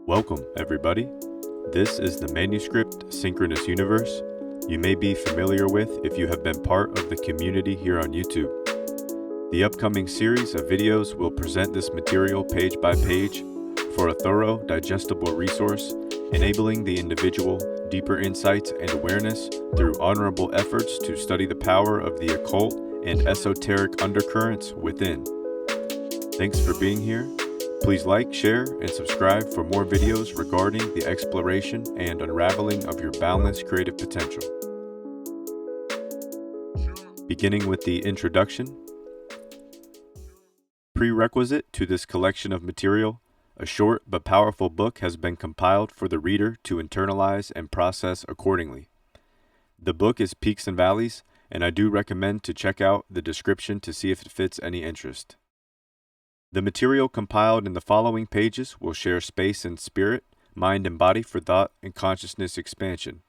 Welcome, everybody. This is the manuscript Synchronous universe you may be familiar with if you have been part of the community here on YouTube. The upcoming series of videos will present this material page by page for a thorough, digestible resource, enabling the individual deeper insights and awareness through honorable efforts to study the power of the occult and esoteric undercurrents within. Thanks for being here. Please like, share, and subscribe for more videos regarding the exploration and unraveling of your boundless creative potential. Beginning with the introduction. Prerequisite to this collection of material, a short but powerful book has been compiled for the reader to internalize and process accordingly. The book is Peaks and Valleys, and I do recommend to check out the description to see if it fits any interest. The material compiled in the following pages will share space in spirit, mind, and body for thought and consciousness expansion.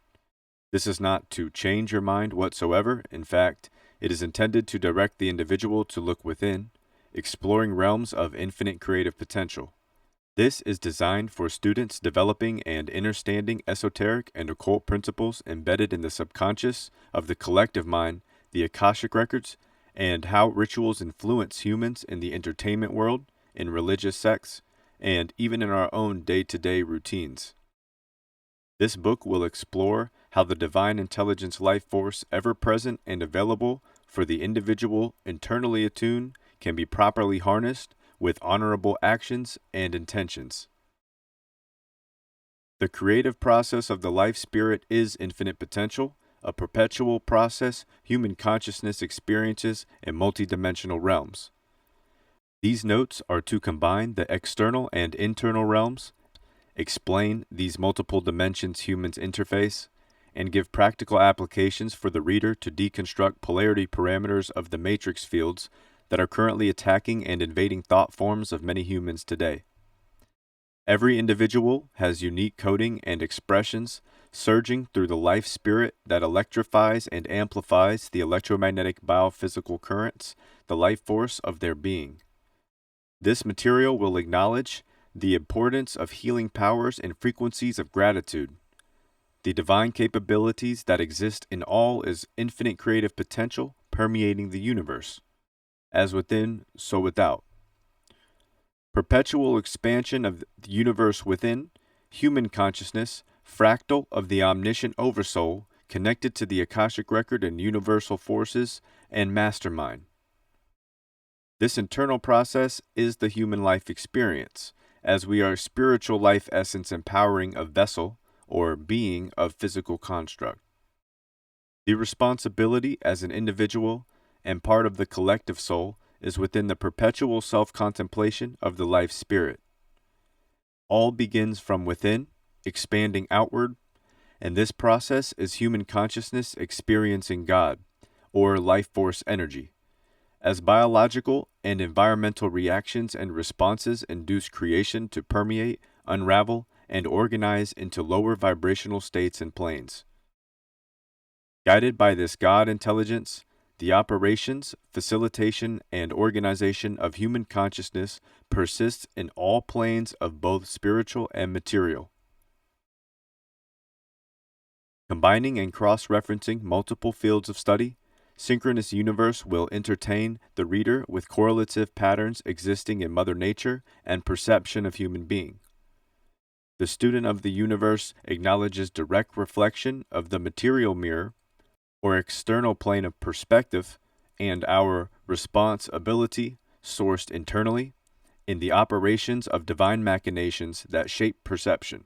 This is not to change your mind whatsoever. In fact, it is intended to direct the individual to look within, exploring realms of infinite creative potential. This is designed for students developing and understanding esoteric and occult principles embedded in the subconscious of the collective mind, the Akashic records, and how rituals influence humans in the entertainment world, in religious sects, and even in our own day-to-day routines. This book will explore how the divine intelligence life force ever present and available for the individual internally attuned can be properly harnessed with honorable actions and intentions. The creative process of the life spirit is infinite potential, a perpetual process human consciousness experiences in multidimensional realms. These notes are to combine the external and internal realms, explain these multiple dimensions humans interface, and give practical applications for the reader to deconstruct polarity parameters of the matrix fields that are currently attacking and invading thought forms of many humans today. Every individual has unique coding and expressions surging through the life spirit that electrifies and amplifies the electromagnetic biophysical currents, the life force of their being. This material will acknowledge the importance of healing powers and frequencies of gratitude. The divine capabilities that exist in all is infinite creative potential permeating the universe. As within, so without. Perpetual expansion of the universe within, human consciousness, fractal of the omniscient oversoul, connected to the Akashic record and universal forces, and mastermind. This internal process is the human life experience, as we are spiritual life essence empowering a vessel, or being of physical construct. The responsibility as an individual and part of the collective soul is within the perpetual self-contemplation of the life spirit. All begins from within, expanding outward, and this process is human consciousness experiencing God, or life force energy, as biological and environmental reactions and responses induce creation to permeate, unravel, and organize into lower vibrational states and planes. Guided by this God intelligence, the operations, facilitation, and organization of human consciousness persists in all planes of both spiritual and material. Combining and cross-referencing multiple fields of study, Synchronous Universe will entertain the reader with correlative patterns existing in Mother Nature and perception of human being. The student of the universe acknowledges direct reflection of the material mirror, or external plane of perspective, and our response ability, sourced internally, in the operations of divine machinations that shape perception.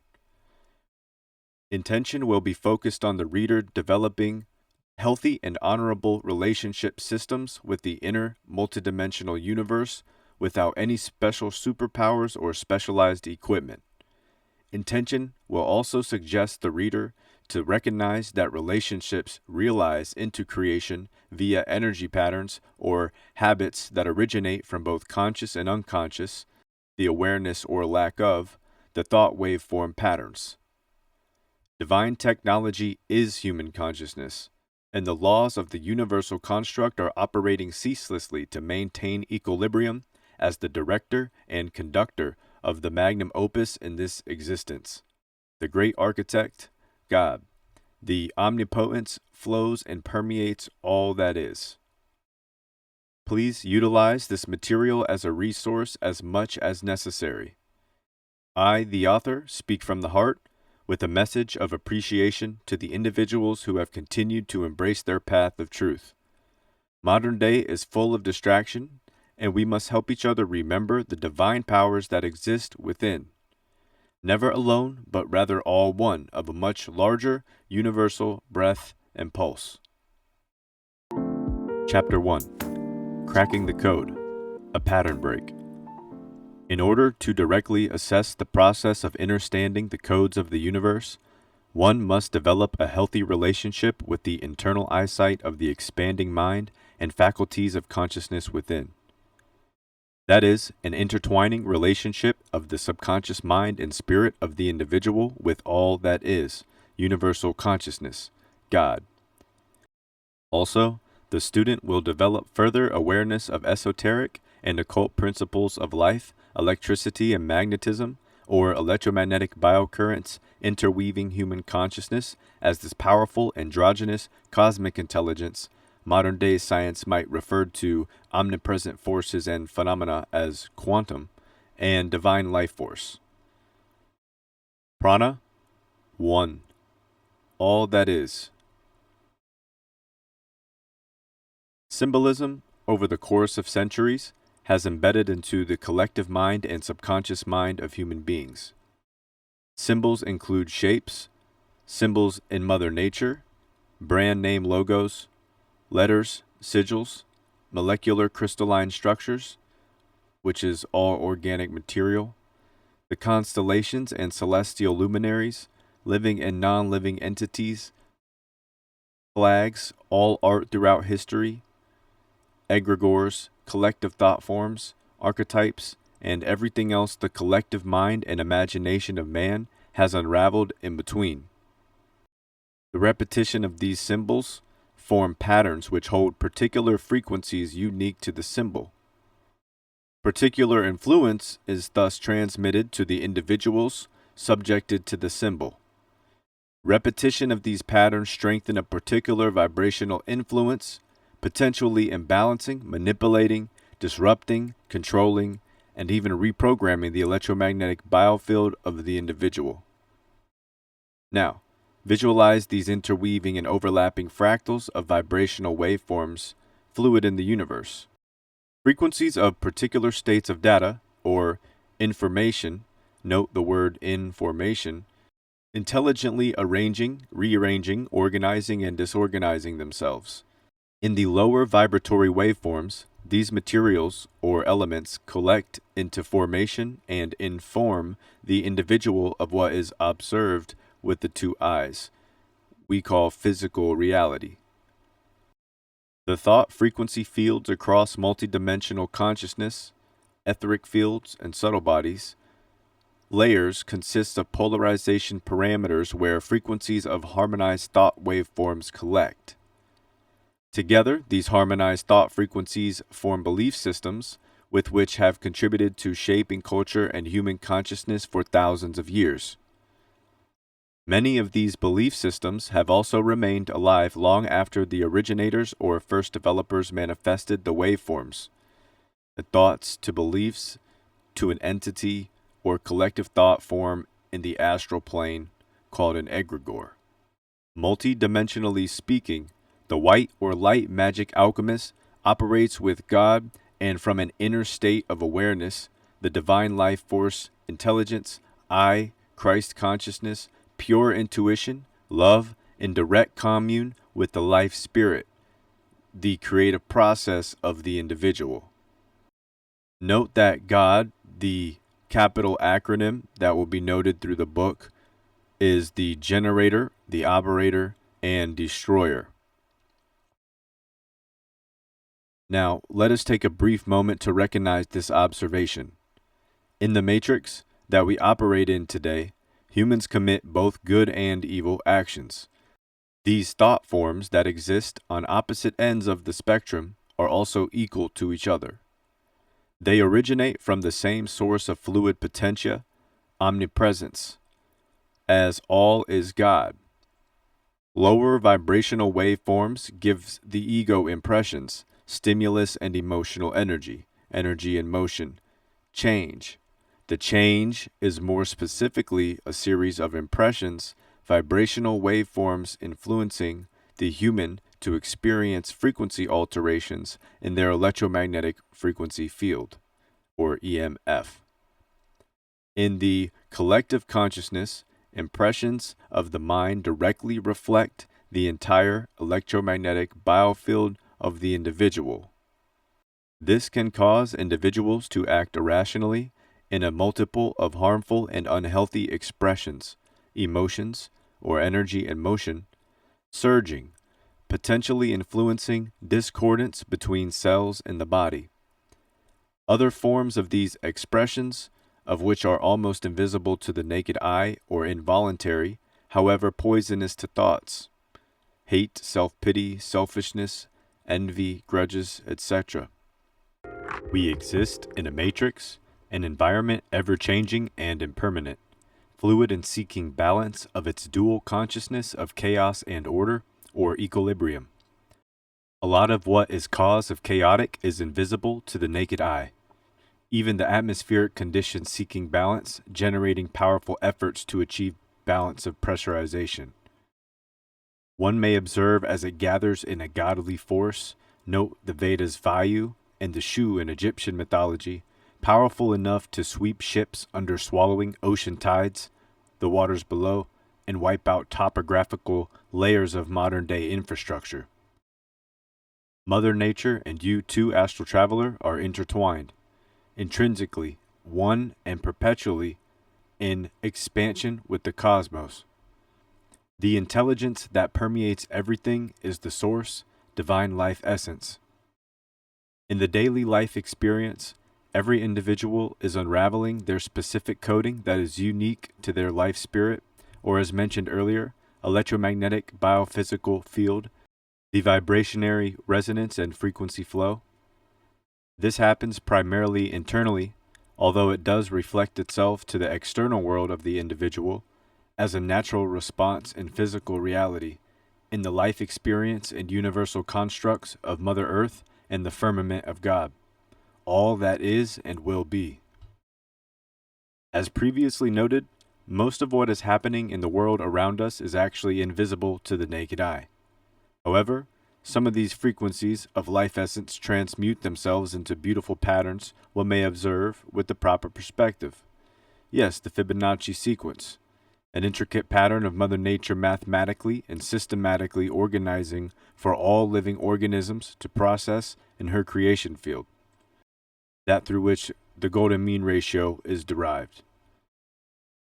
Intention will be focused on the reader developing healthy and honorable relationship systems with the inner multidimensional universe without any special superpowers or specialized equipment. Intention will also suggest the reader to recognize that relationships realize into creation via energy patterns or habits that originate from both conscious and unconscious, the awareness or lack of, the thought waveform patterns. Divine technology is human consciousness, and the laws of the universal construct are operating ceaselessly to maintain equilibrium as the director and conductor of the magnum opus in this existence, the great architect, God. The omnipotence flows and permeates all that is. Please utilize this material as a resource as much as necessary. I, the author, speak from the heart with a message of appreciation to the individuals who have continued to embrace their path of truth. Modern day is full of distraction, and we must help each other remember the divine powers that exist within. Never alone, but rather all one of a much larger, universal breath and pulse. Chapter 1. Cracking the Code, a Pattern Break. In order to directly assess the process of understanding the codes of the universe, one must develop a healthy relationship with the internal eyesight of the expanding mind and faculties of consciousness within. That is, an intertwining relationship of the subconscious mind and spirit of the individual with all that is, universal consciousness, God. Also, the student will develop further awareness of esoteric and occult principles of life, electricity and magnetism, or electromagnetic biocurrents interweaving human consciousness as this powerful androgynous cosmic intelligence. Modern-day science might refer to omnipresent forces and phenomena as quantum and divine life force. Prana, 1. All that is. Symbolism, over the course of centuries, has embedded into the collective mind and subconscious mind of human beings. Symbols include shapes, symbols in Mother Nature, brand name logos, letters, sigils, molecular crystalline structures, which is all organic material, the constellations and celestial luminaries, living and non-living entities, flags, all art throughout history, egregores, collective thought forms, archetypes, and everything else the collective mind and imagination of man has unraveled in between. The repetition of these symbols form patterns which hold particular frequencies unique to the symbol. Particular influence is thus transmitted to the individuals subjected to the symbol. Repetition of these patterns strengthen a particular vibrational influence, potentially imbalancing, manipulating, disrupting, controlling, and even reprogramming the electromagnetic biofield of the individual. Now, visualize these interweaving and overlapping fractals of vibrational waveforms fluid in the universe. Frequencies of particular states of data, or information, note the word information, intelligently arranging, rearranging, organizing, and disorganizing themselves. In the lower vibratory waveforms, these materials, or elements, collect into formation and inform the individual of what is observed with the two eyes, we call physical reality. The thought frequency fields across multidimensional consciousness, etheric fields, and subtle bodies, layers consist of polarization parameters where frequencies of harmonized thought waveforms collect. Together, these harmonized thought frequencies form belief systems with which have contributed to shaping culture and human consciousness for thousands of years. Many of these belief systems have also remained alive long after the originators or first developers manifested the waveforms, the thoughts to beliefs to an entity or collective thought form in the astral plane called an egregore. Multidimensionally speaking, the white or light magic alchemist operates with God and from an inner state of awareness, the divine life force, intelligence, I, Christ consciousness, pure intuition, love, in direct commune with the life spirit, the creative process of the individual. Note that God, the capital acronym that will be noted through the book, is the generator, the operator, and destroyer. Now, let us take a brief moment to recognize this observation. In the matrix that we operate in today, humans commit both good and evil actions. These thought forms that exist on opposite ends of the spectrum are also equal to each other. They originate from the same source of fluid potentia, omnipresence, as all is God. Lower vibrational waveforms gives the ego impressions, stimulus and emotional energy, energy and motion, change. The change is more specifically a series of impressions, vibrational waveforms influencing the human to experience frequency alterations in their electromagnetic frequency field, or EMF. In the collective consciousness, impressions of the mind directly reflect the entire electromagnetic biofield of the individual. This can cause individuals to act irrationally in a multiple of harmful and unhealthy expressions, emotions, or energy and motion, surging, potentially influencing discordance between cells in the body. Other forms of these expressions, of which are almost invisible to the naked eye or involuntary, however poisonous to thoughts: hate, self-pity, selfishness, envy, grudges, etc. We exist in a matrix, an environment ever-changing and impermanent, fluid and seeking balance of its dual consciousness of chaos and order, or equilibrium. A lot of what is cause of chaotic is invisible to the naked eye. Even the atmospheric conditions seeking balance, generating powerful efforts to achieve balance of pressurization. One may observe as it gathers in a godly force, note the Vedas' Vayu and the Shu in Egyptian mythology, powerful enough to sweep ships under swallowing ocean tides, the waters below, and wipe out topographical layers of modern-day infrastructure. Mother Nature and you too, astral traveler, are intertwined, intrinsically, one and perpetually in expansion with the cosmos. The intelligence that permeates everything is the source, divine life essence. In the daily life experience, every individual is unraveling their specific coding that is unique to their life spirit, or as mentioned earlier, electromagnetic biophysical field, the vibrationary resonance and frequency flow. This happens primarily internally, although it does reflect itself to the external world of the individual as a natural response in physical reality, in the life experience and universal constructs of Mother Earth and the firmament of God, all that is and will be. As previously noted, most of what is happening in the world around us is actually invisible to the naked eye. However, some of these frequencies of life essence transmute themselves into beautiful patterns one may observe with the proper perspective. Yes, the Fibonacci sequence, an intricate pattern of Mother Nature mathematically and systematically organizing for all living organisms to process in her creation field, that through which the golden mean ratio is derived.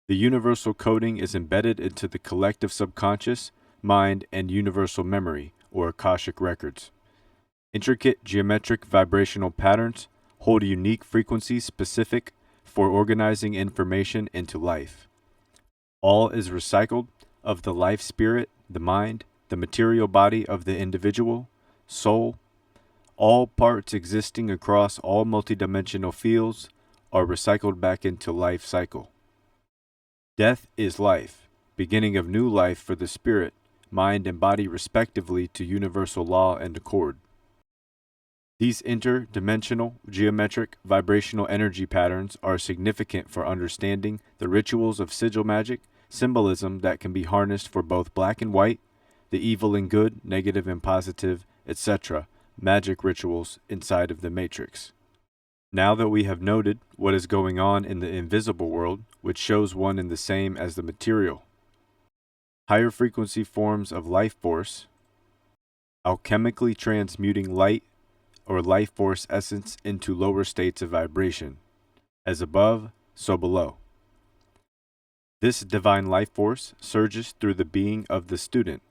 The universal coding is embedded into the collective subconscious, mind, and universal memory, or Akashic records. Intricate geometric vibrational patterns hold unique frequencies specific for organizing information into life. All is recycled of the life spirit, the mind, the material body of the individual, soul. All parts existing across all multidimensional fields are recycled back into life cycle. Death is life, beginning of new life for the spirit, mind, and body respectively to universal law and accord. These interdimensional, geometric, vibrational energy patterns are significant for understanding the rituals of sigil magic, symbolism that can be harnessed for both black and white, the evil and good, negative and positive, etc., magic rituals inside of the matrix. Now that we have noted what is going on in the invisible world, which shows one in the same as the material, higher frequency forms of life force, alchemically transmuting light or life force essence into lower states of vibration, as above, so below. This divine life force surges through the being of the student.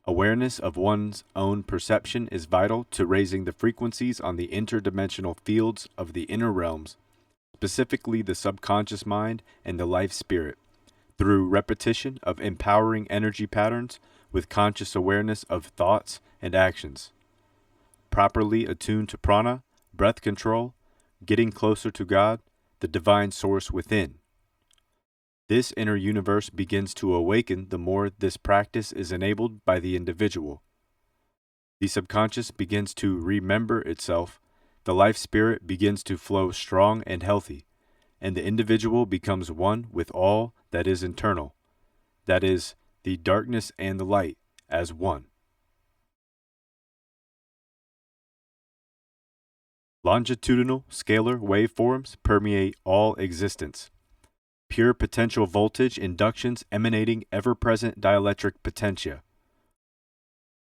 Awareness of one's own perception is vital to raising the frequencies on the interdimensional fields of the inner realms, specifically the subconscious mind and the life spirit, through repetition of empowering energy patterns with conscious awareness of thoughts and actions. Properly attuned to prana, breath control, getting closer to God, the divine source within. This inner universe begins to awaken the more this practice is enabled by the individual. The subconscious begins to remember itself, the life spirit begins to flow strong and healthy, and the individual becomes one with all that is internal, that is, the darkness and the light, as one. Longitudinal scalar waveforms permeate all existence. Pure potential voltage inductions emanating ever-present dielectric potentia.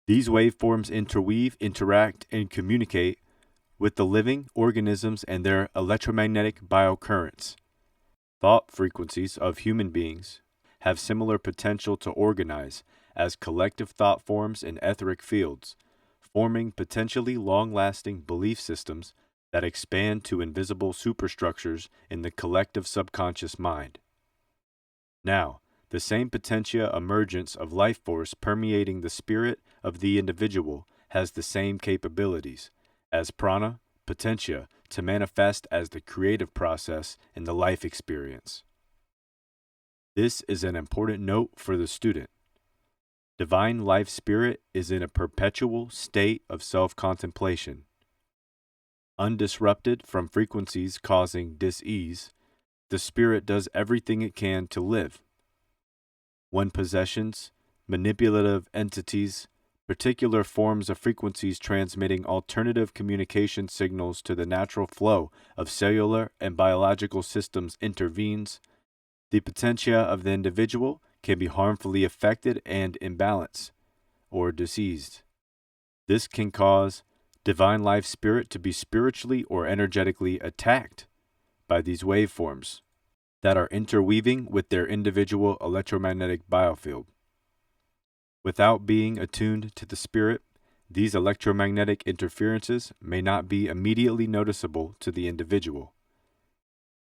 These waveforms interweave, interact, and communicate with the living organisms and their electromagnetic biocurrents. Thought frequencies of human beings have similar potential to organize as collective thought forms in etheric fields, forming potentially long-lasting belief systems that expand to invisible superstructures in the collective subconscious mind. Now, the same potentia emergence of life force permeating the spirit of the individual has the same capabilities as prana, potentia, to manifest as the creative process in the life experience. This is an important note for the student. Divine life spirit is in a perpetual state of self-contemplation. Undisrupted from frequencies causing dis-ease, the spirit does everything it can to live. When possessions, manipulative entities, particular forms of frequencies transmitting alternative communication signals to the natural flow of cellular and biological systems intervenes, the potentia of the individual can be harmfully affected and imbalanced, or diseased. This can cause divine life spirit to be spiritually or energetically attacked by these waveforms that are interweaving with their individual electromagnetic biofield. Without being attuned to the spirit, these electromagnetic interferences may not be immediately noticeable to the individual.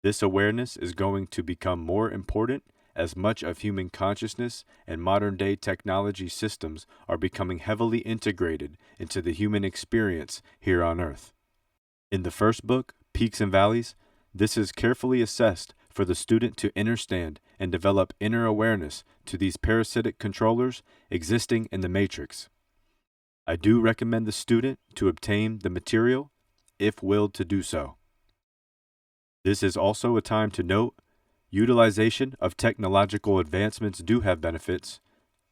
This awareness is going to become more important as much of human consciousness and modern-day technology systems are becoming heavily integrated into the human experience here on Earth. In the first book, Peaks and Valleys, this is carefully assessed for the student to understand and develop inner awareness to these parasitic controllers existing in the matrix. I do recommend the student to obtain the material if willed to do so. This is also a time to note utilization of technological advancements do have benefits.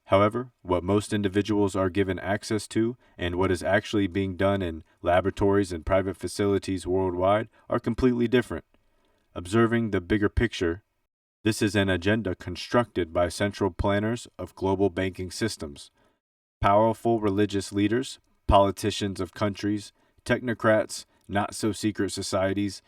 However, what most individuals are given access to and what is actually being done in laboratories and private facilities worldwide are completely different. Observing the bigger picture, this is an agenda constructed by central planners of global banking systems, powerful religious leaders, politicians of countries, technocrats, not-so-secret societies,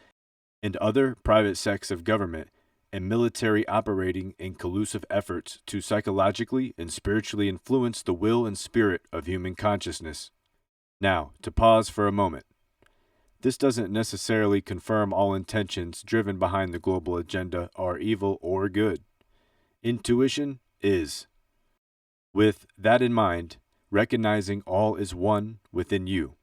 and other private sects of government and military operating in collusive efforts to psychologically and spiritually influence the will and spirit of human consciousness. Now, to pause for a moment. This doesn't necessarily confirm all intentions driven behind the global agenda are evil or good. Intuition is. With that in mind, recognizing all is one within you.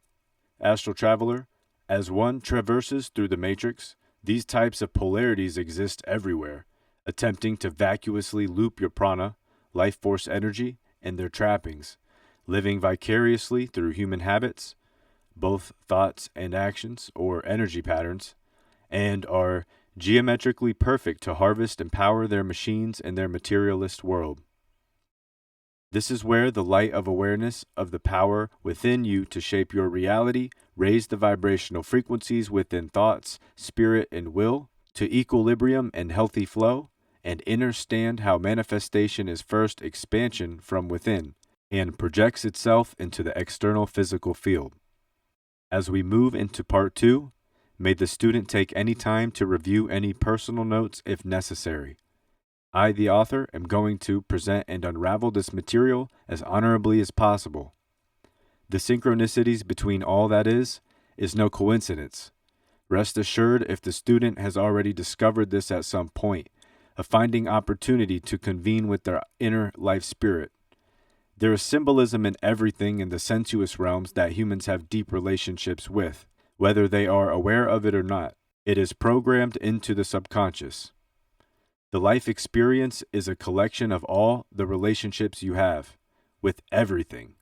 Astral traveler, as one traverses through the matrix, these types of polarities exist everywhere, attempting to vacuously loop your prana, life force energy, and their trappings, living vicariously through human habits, both thoughts and actions or energy patterns, and are geometrically perfect to harvest and power their machines in their materialist world. This is where the light of awareness of the power within you to shape your reality, raise the vibrational frequencies within thoughts, spirit, and will to equilibrium and healthy flow, and understand how manifestation is first expansion from within and projects itself into the external physical field. As we move into part 2, may the student take any time to review any personal notes if necessary. I, the author, am going to present and unravel this material as honorably as possible. The synchronicities between all that is no coincidence. Rest assured, if the student has already discovered this at some point, of finding opportunity to convene with their inner life spirit. There is symbolism in everything in the sensuous realms that humans have deep relationships with, whether they are aware of it or not. It is programmed into the subconscious. The life experience is a collection of all the relationships you have with everything.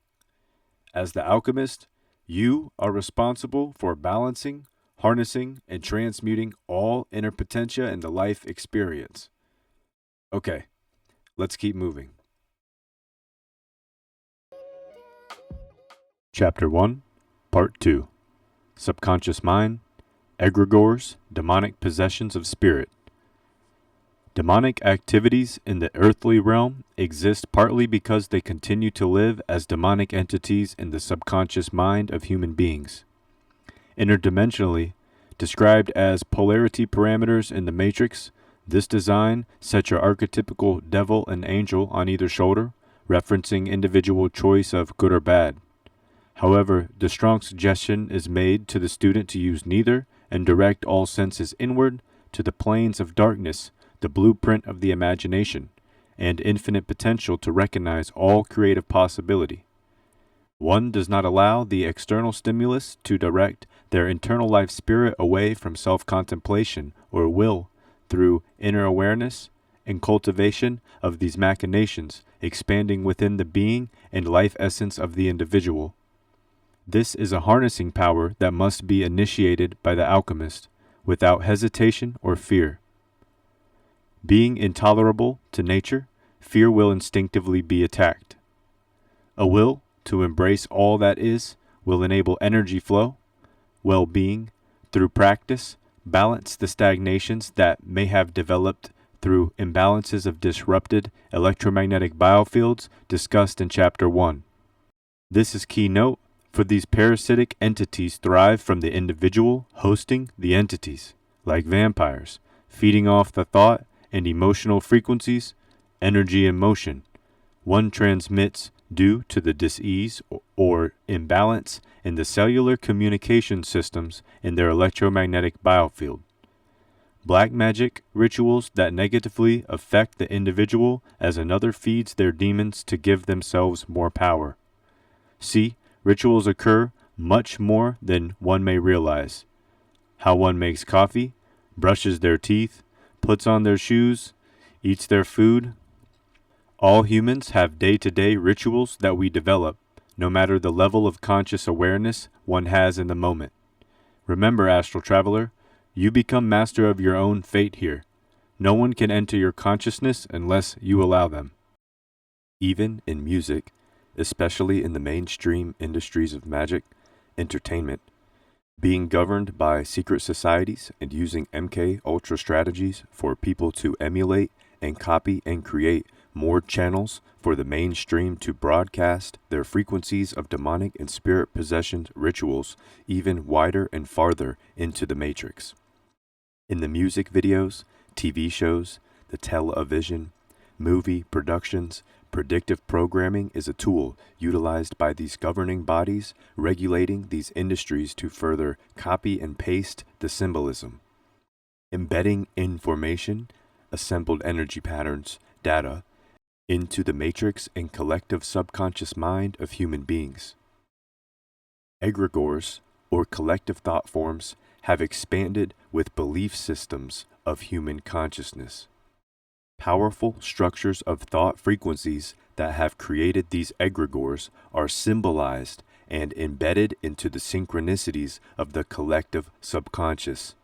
As the alchemist, you are responsible for balancing, harnessing, and transmuting all inner potentia in the life experience. Okay, let's keep moving. Chapter 1, Part 2, Subconscious Mind, Egregores, Demonic Possessions of Spirit. Demonic activities in the earthly realm exist partly because they continue to live as demonic entities in the subconscious mind of human beings. Interdimensionally, described as polarity parameters in the matrix, this design sets your archetypical devil and angel on either shoulder, referencing individual choice of good or bad. However, the strong suggestion is made to the student to use neither and direct all senses inward to the planes of darkness, the blueprint of the imagination, and infinite potential to recognize all creative possibility. One does not allow the external stimulus to direct their internal life spirit away from self-contemplation or will through inner awareness and cultivation of these machinations, expanding within the being and life essence of the individual. This is a harnessing power that must be initiated by the alchemist, without hesitation or fear. Being intolerable to nature, fear will instinctively be attacked. A will to embrace all that is will enable energy flow, well-being, through practice, balance the stagnations that may have developed through imbalances of disrupted electromagnetic biofields discussed in Chapter 1. This is keynote, for these parasitic entities thrive from the individual hosting the entities, like vampires, feeding off the thought and emotional frequencies, energy and motion, one transmits due to the dis-ease or imbalance in the cellular communication systems in their electromagnetic biofield. Black magic rituals that negatively affect the individual as another feeds their demons to give themselves more power. See, rituals occur much more than one may realize. How one makes coffee, brushes their teeth, puts on their shoes, eats their food. All humans have day-to-day rituals that we develop, no matter the level of conscious awareness one has in the moment. Remember, astral traveler, you become master of your own fate here. No one can enter your consciousness unless you allow them. Even in music, especially in the mainstream industries of magic, entertainment, being governed by secret societies and using MK Ultra strategies for people to emulate and copy and create more channels for the mainstream to broadcast their frequencies of demonic and spirit possession rituals even wider and farther into the matrix. In the music videos, TV shows, the television, movie productions, predictive programming is a tool utilized by these governing bodies regulating these industries to further copy and paste the symbolism. Embedding information, assembled energy patterns, data, into the matrix and collective subconscious mind of human beings. Egregores, or collective thought forms, have expanded with belief systems of human consciousness. Powerful structures of thought frequencies that have created these egregores are symbolized and embedded into the synchronicities of the collective subconscious.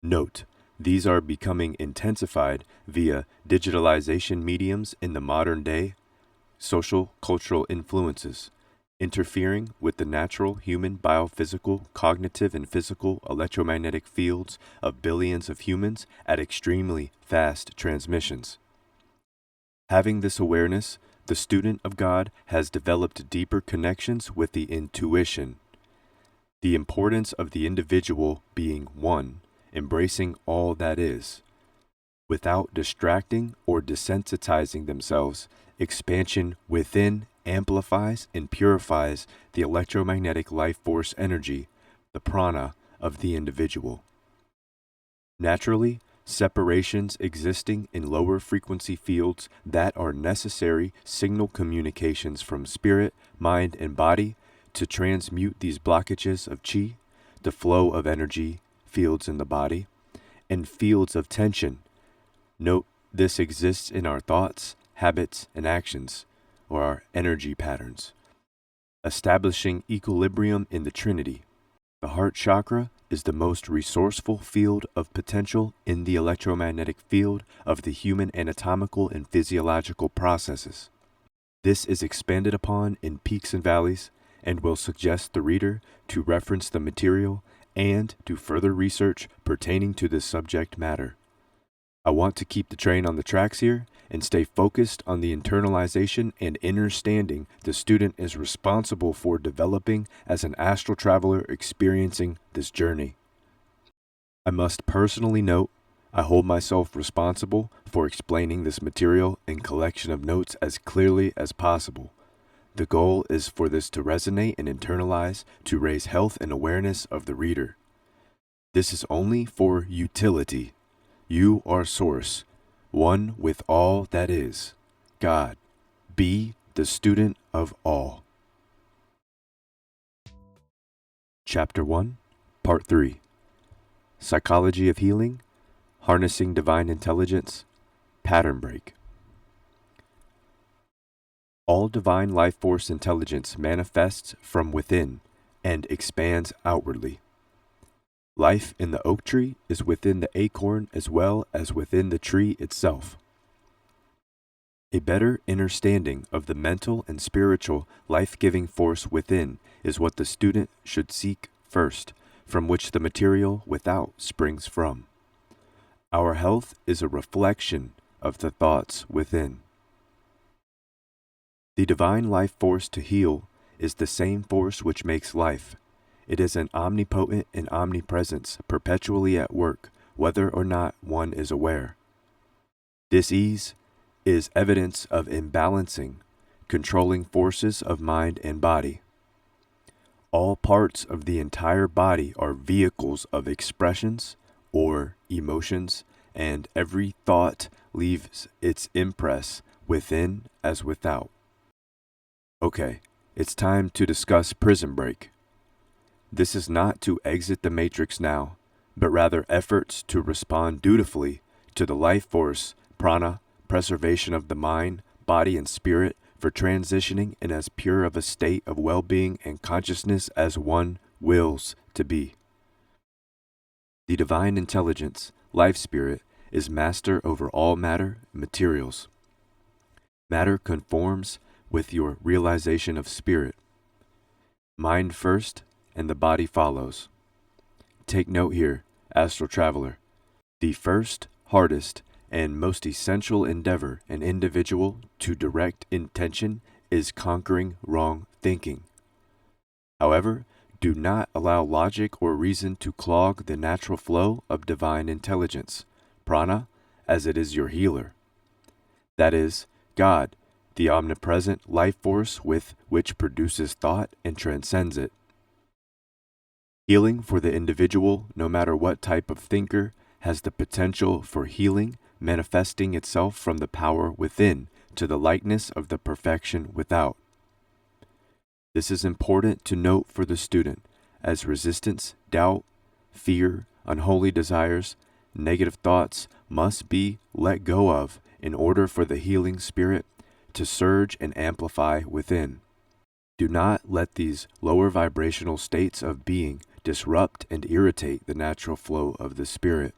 Note, these are becoming intensified via digitalization mediums in the modern day, social cultural influences, interfering with the natural human biophysical, cognitive, and physical electromagnetic fields of billions of humans at extremely fast transmissions. Having this awareness, the student of God has developed deeper connections with the intuition. The importance of the individual being one, embracing all that is. Without distracting or desensitizing themselves, expansion within amplifies and purifies the electromagnetic life force energy, the prana, of the individual. Naturally, separations existing in lower frequency fields that are necessary signal communications from spirit, mind, and body to transmute these blockages of chi, the flow of energy fields in the body, and fields of tension. Note this exists in our thoughts, habits, and actions, or our energy patterns. Establishing equilibrium in the Trinity. The heart chakra is the most resourceful field of potential in the electromagnetic field of the human anatomical and physiological processes. This is expanded upon in Peaks and Valleys and will suggest the reader to reference the material and do further research pertaining to this subject matter. I want to keep the train on the tracks here and stay focused on the internalization and understanding the student is responsible for developing as an astral traveler experiencing this journey. I must personally note, I hold myself responsible for explaining this material and collection of notes as clearly as possible. The goal is for this to resonate and internalize to raise health and awareness of the reader. This is only for utility. You are source, one with all that is, God. Be the student of all. Chapter 1, Part 3. Psychology of Healing, Harnessing Divine Intelligence, Pattern Break. All divine life force intelligence manifests from within and expands outwardly. Life in the oak tree is within the acorn as well as within the tree itself. A better understanding of the mental and spiritual life-giving force within is what the student should seek first, from which the material without springs from. Our health is a reflection of the thoughts within. The divine life force to heal is the same force which makes life. It is an omnipotent and omnipresence perpetually at work, whether or not one is aware. Dis-ease is evidence of imbalancing, controlling forces of mind and body. All parts of the entire body are vehicles of expressions or emotions, and every thought leaves its impress within as without. Okay, it's time to discuss prison break. This is not to exit the matrix now, but rather efforts to respond dutifully to the life force, prana, preservation of the mind, body, and spirit for transitioning in as pure of a state of well-being and consciousness as one wills to be. The divine intelligence, life spirit, is master over all matter and materials. Matter conforms with your realization of spirit. Mind first, and the body follows. Take note here, astral traveler. The first, hardest, and most essential endeavor an individual to direct intention is conquering wrong thinking. However, do not allow logic or reason to clog the natural flow of divine intelligence, prana, as it is your healer. That is, God, the omnipresent life force with which produces thought and transcends it. Healing for the individual, no matter what type of thinker, has the potential for healing manifesting itself from the power within to the likeness of the perfection without. This is important to note for the student, as resistance, doubt, fear, unholy desires, negative thoughts must be let go of in order for the healing spirit to surge and amplify within. Do not let these lower vibrational states of being disrupt and irritate the natural flow of the spirit.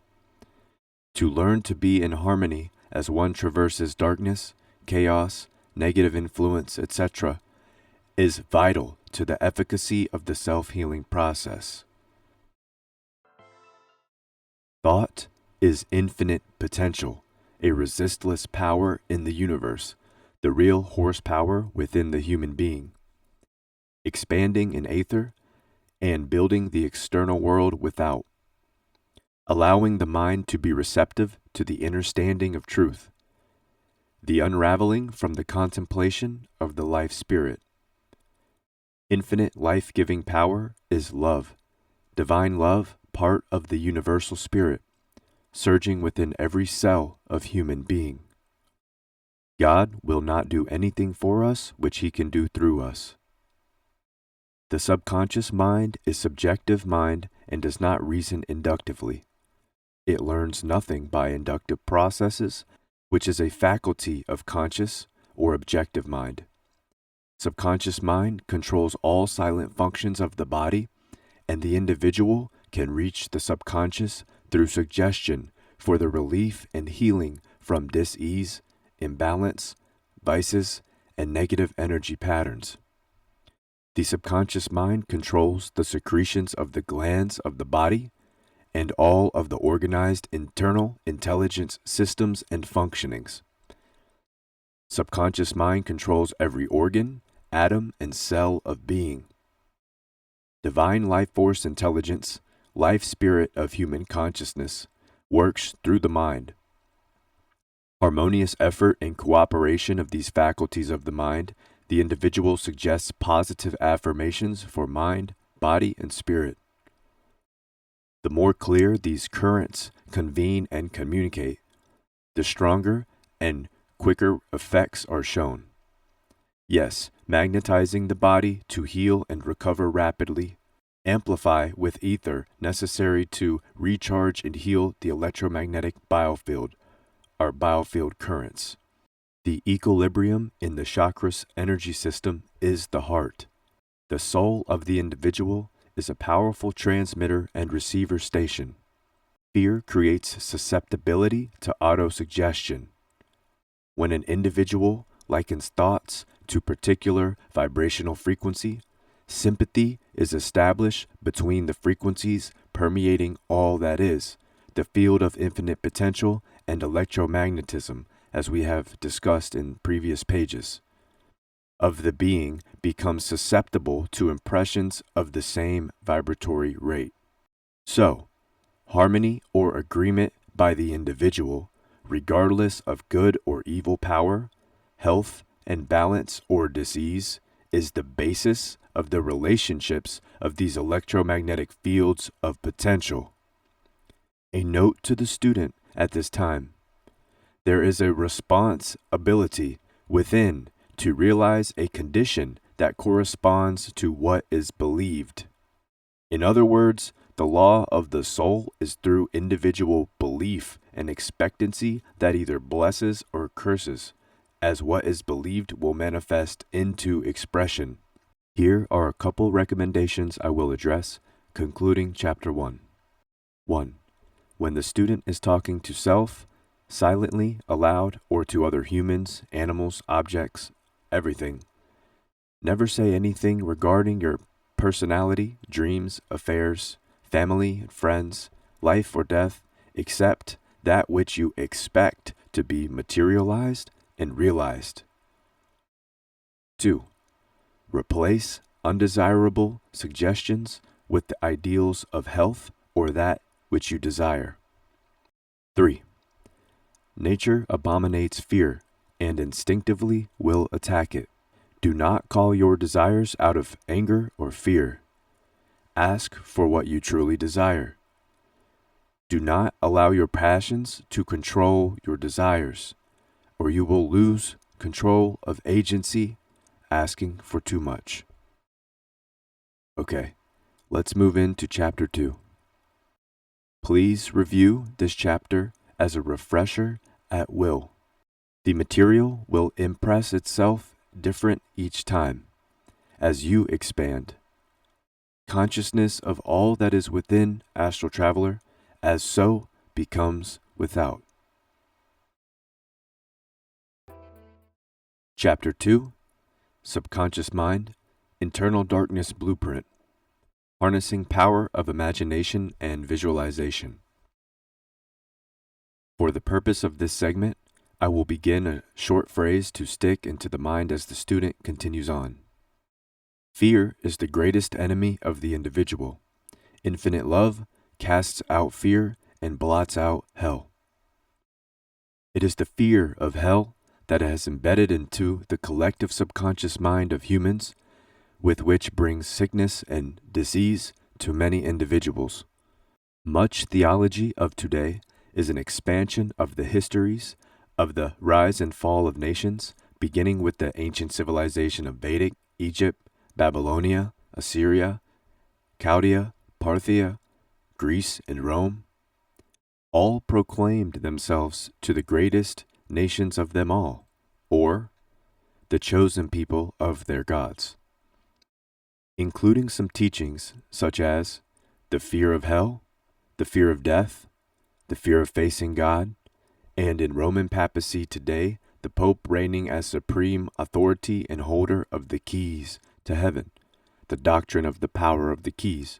To learn to be in harmony as one traverses darkness, chaos, negative influence, etc., is vital to the efficacy of the self-healing process. Thought is infinite potential, a resistless power in the universe, the real horsepower within the human being. Expanding in aether and building the external world without. Allowing the mind to be receptive to the understanding of truth. The unraveling from the contemplation of the life spirit. Infinite life-giving power is love, divine love, part of the universal spirit, surging within every cell of human being. God will not do anything for us which he can do through us. The subconscious mind is subjective mind and does not reason inductively. It learns nothing by inductive processes, which is a faculty of conscious or objective mind. Subconscious mind controls all silent functions of the body, and the individual can reach the subconscious through suggestion for the relief and healing from dis-ease, imbalance, vices, and negative energy patterns. The subconscious mind controls the secretions of the glands of the body and all of the organized internal intelligence systems and functionings. Subconscious mind controls every organ, atom, and cell of being. Divine life force intelligence, life spirit of human consciousness, works through the mind. Harmonious effort and cooperation of these faculties of the mind, the individual suggests positive affirmations for mind, body, and spirit. The more clear these currents convene and communicate, the stronger and quicker effects are shown. Yes, magnetizing the body to heal and recover rapidly, amplify with ether necessary to recharge and heal the electromagnetic biofield, are biofield currents. The equilibrium in the chakras energy system is the heart. The soul of the individual is a powerful transmitter and receiver station. Fear creates susceptibility to autosuggestion. When an individual likens thoughts to particular vibrational frequency, sympathy is established between the frequencies permeating all that is, the field of infinite potential and electromagnetism, as we have discussed in previous pages, of the being becomes susceptible to impressions of the same vibratory rate. So, harmony or agreement by the individual, regardless of good or evil power, health and balance or disease, is the basis of the relationships of these electromagnetic fields of potential. A note to the student at this time. There is a responsibility within to realize a condition that corresponds to what is believed. In other words, the law of the soul is through individual belief and expectancy that either blesses or curses, as what is believed will manifest into expression. Here are a couple recommendations I will address, concluding Chapter 1. 1. When the student is talking to self, silently, aloud, or to other humans, animals, objects, everything, never say anything regarding your personality, dreams, affairs, family, friends, life or death, except that which you expect to be materialized and realized. 2. Replace undesirable suggestions with the ideals of health or that which you desire. 3. Nature abominates fear and instinctively will attack it. Do not call your desires out of anger or fear. Ask for what you truly desire. Do not allow your passions to control your desires, or you will lose control of agency, asking for too much. Okay, let's move into Chapter 2. Please review this chapter as a refresher at will. The material will impress itself different each time as you expand. Consciousness of all that is within Astral Traveler as so becomes without. Chapter 2, Subconscious Mind, Internal Darkness Blueprint, Harnessing Power of Imagination and Visualization. For the purpose of this segment, I will begin a short phrase to stick into the mind as the student continues on. Fear is the greatest enemy of the individual. Infinite love casts out fear and blots out hell. It is the fear of hell that has embedded into the collective subconscious mind of humans, with which brings sickness and disease to many individuals. Much theology of today is an expansion of the histories of the rise and fall of nations, beginning with the ancient civilization of Vedic, Egypt, Babylonia, Assyria, Chaldea, Parthia, Greece, and Rome. all proclaimed themselves to the greatest nations of them all, or the chosen people of their gods, including some teachings such as the fear of hell, the fear of death, the fear of facing God, and in Roman papacy today, the Pope reigning as supreme authority and holder of the keys to heaven, the doctrine of the power of the keys,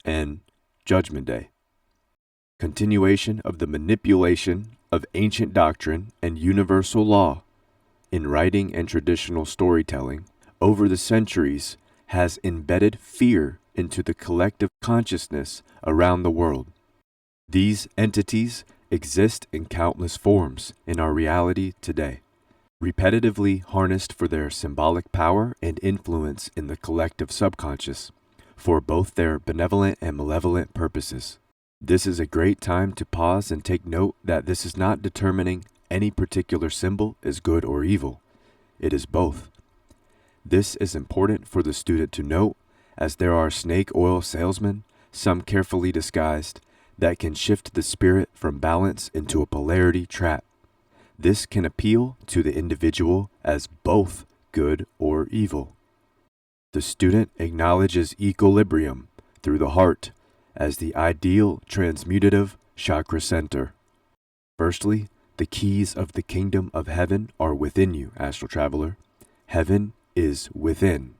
and Judgment Day. Continuation of the manipulation of ancient doctrine and universal law in writing and traditional storytelling over the centuries has embedded fear into the collective consciousness around the world. These entities exist in countless forms in our reality today, repetitively harnessed for their symbolic power and influence in the collective subconscious, for both their benevolent and malevolent purposes. This is a great time to pause and take note that this is not determining any particular symbol is good or evil. It is both. This is important for the student to note, as there are snake oil salesmen, some carefully disguised, that can shift the spirit from balance into a polarity trap. This can appeal to the individual as both good or evil. The student acknowledges equilibrium through the heart as the ideal transmutative chakra center. Firstly, the keys of the kingdom of heaven are within you, astral traveler. Heaven is within.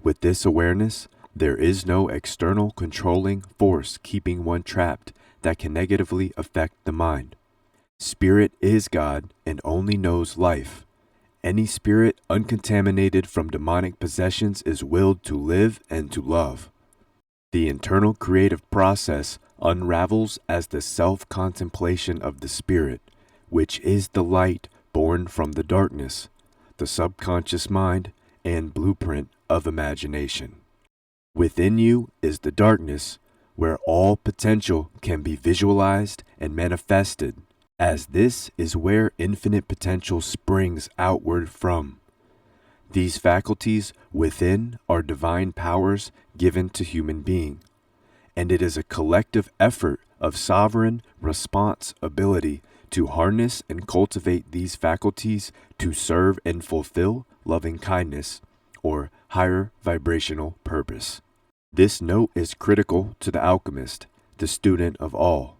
With this awareness, there is no external controlling force keeping one trapped that can negatively affect the mind. Spirit is God and only knows life. Any spirit uncontaminated from demonic possessions is willed to live and to love. The internal creative process unravels as the self-contemplation of the spirit, which is the light born from the darkness, the subconscious mind, and blueprint of imagination. Within you is the darkness, where all potential can be visualized and manifested, as this is where infinite potential springs outward from. These faculties within are divine powers given to human being, and it is a collective effort of sovereign responsibility to harness and cultivate these faculties to serve and fulfill loving kindness or higher vibrational purpose. This note is critical to the alchemist, the student of all.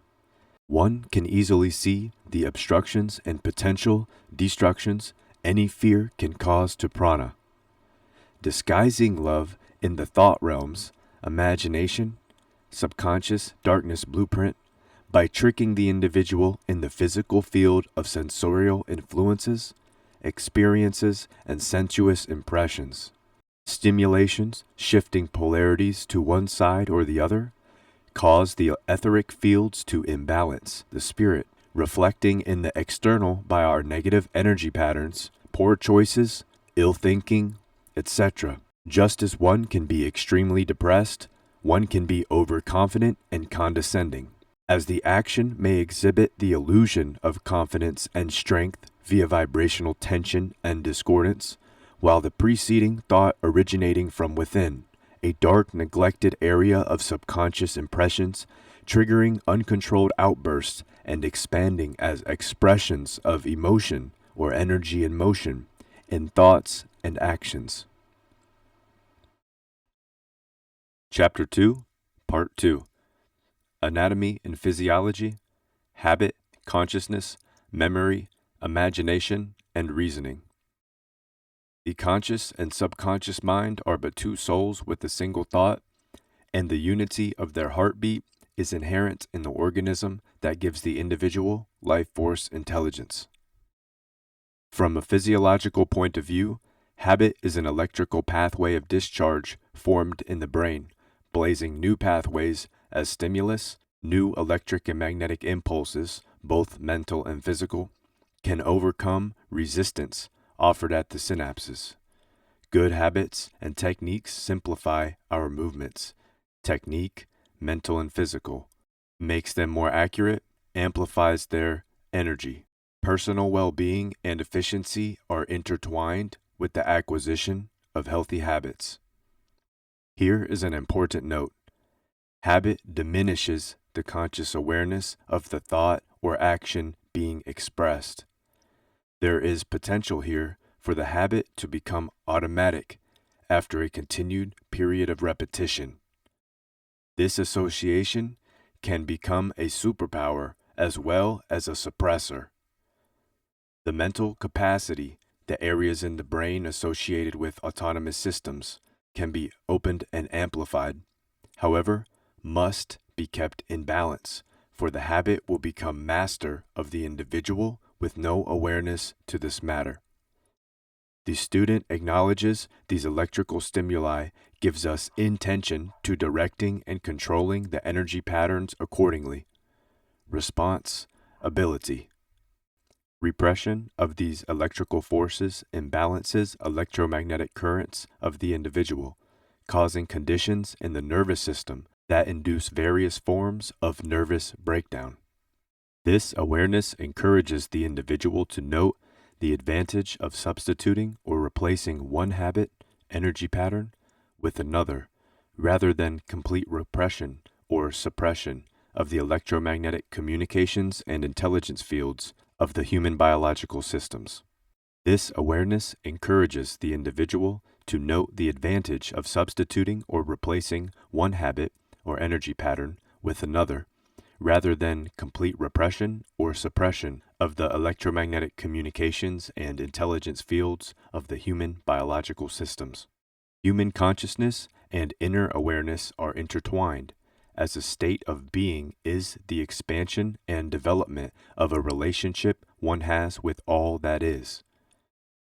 One can easily see the obstructions and potential destructions any fear can cause to prana. Disguising love in the thought realms, imagination, subconscious darkness blueprint, by tricking the individual in the physical field of sensorial influences, experiences, and sensuous impressions. Stimulations, shifting polarities to one side or the other, cause the etheric fields to imbalance the spirit, reflecting in the external by our negative energy patterns, poor choices, ill thinking, etc. Just as one can be extremely depressed, one can be overconfident and condescending, as the action may exhibit the illusion of confidence and strength via vibrational tension and discordance, while the preceding thought originating from within, a dark, neglected area of subconscious impressions, triggering uncontrolled outbursts and expanding as expressions of emotion or energy in motion in thoughts and actions. Chapter 2, Part 2. Anatomy and Physiology, Habit, Consciousness, Memory, Imagination, and Reasoning. The conscious and subconscious mind are but two souls with a single thought, and the unity of their heartbeat is inherent in the organism that gives the individual life force intelligence. From a physiological point of view, habit is an electrical pathway of discharge formed in the brain, blazing new pathways as stimulus. New electric and magnetic impulses, both mental and physical, can overcome resistance offered at the synapses. Good habits and techniques simplify our movements. Technique, mental and physical, makes them more accurate, amplifies their energy. Personal well-being and efficiency are intertwined with the acquisition of healthy habits. Here is an important note. Habit diminishes the conscious awareness of the thought or action being expressed. There is potential here for the habit to become automatic after a continued period of repetition. This association can become a superpower as well as a suppressor. The mental capacity, the areas in the brain associated with autonomous systems, can be opened and amplified. However, must be kept in balance, for the habit will become master of the individual with no awareness to this matter. The student acknowledges these electrical stimuli gives us intention to directing and controlling the energy patterns accordingly. Response, ability. Repression of these electrical forces imbalances electromagnetic currents of the individual, causing conditions in the nervous system that induce various forms of nervous breakdown. This awareness encourages the individual to note the advantage of substituting or replacing one habit, energy pattern, with another, rather than complete repression or suppression of the electromagnetic communications and intelligence fields of the human biological systems. This awareness encourages the individual to note the advantage of substituting or replacing one habit or energy pattern with another, rather than complete repression or suppression of the electromagnetic communications and intelligence fields of the human biological systems. Human consciousness and inner awareness are intertwined, as a state of being is the expansion and development of a relationship one has with all that is.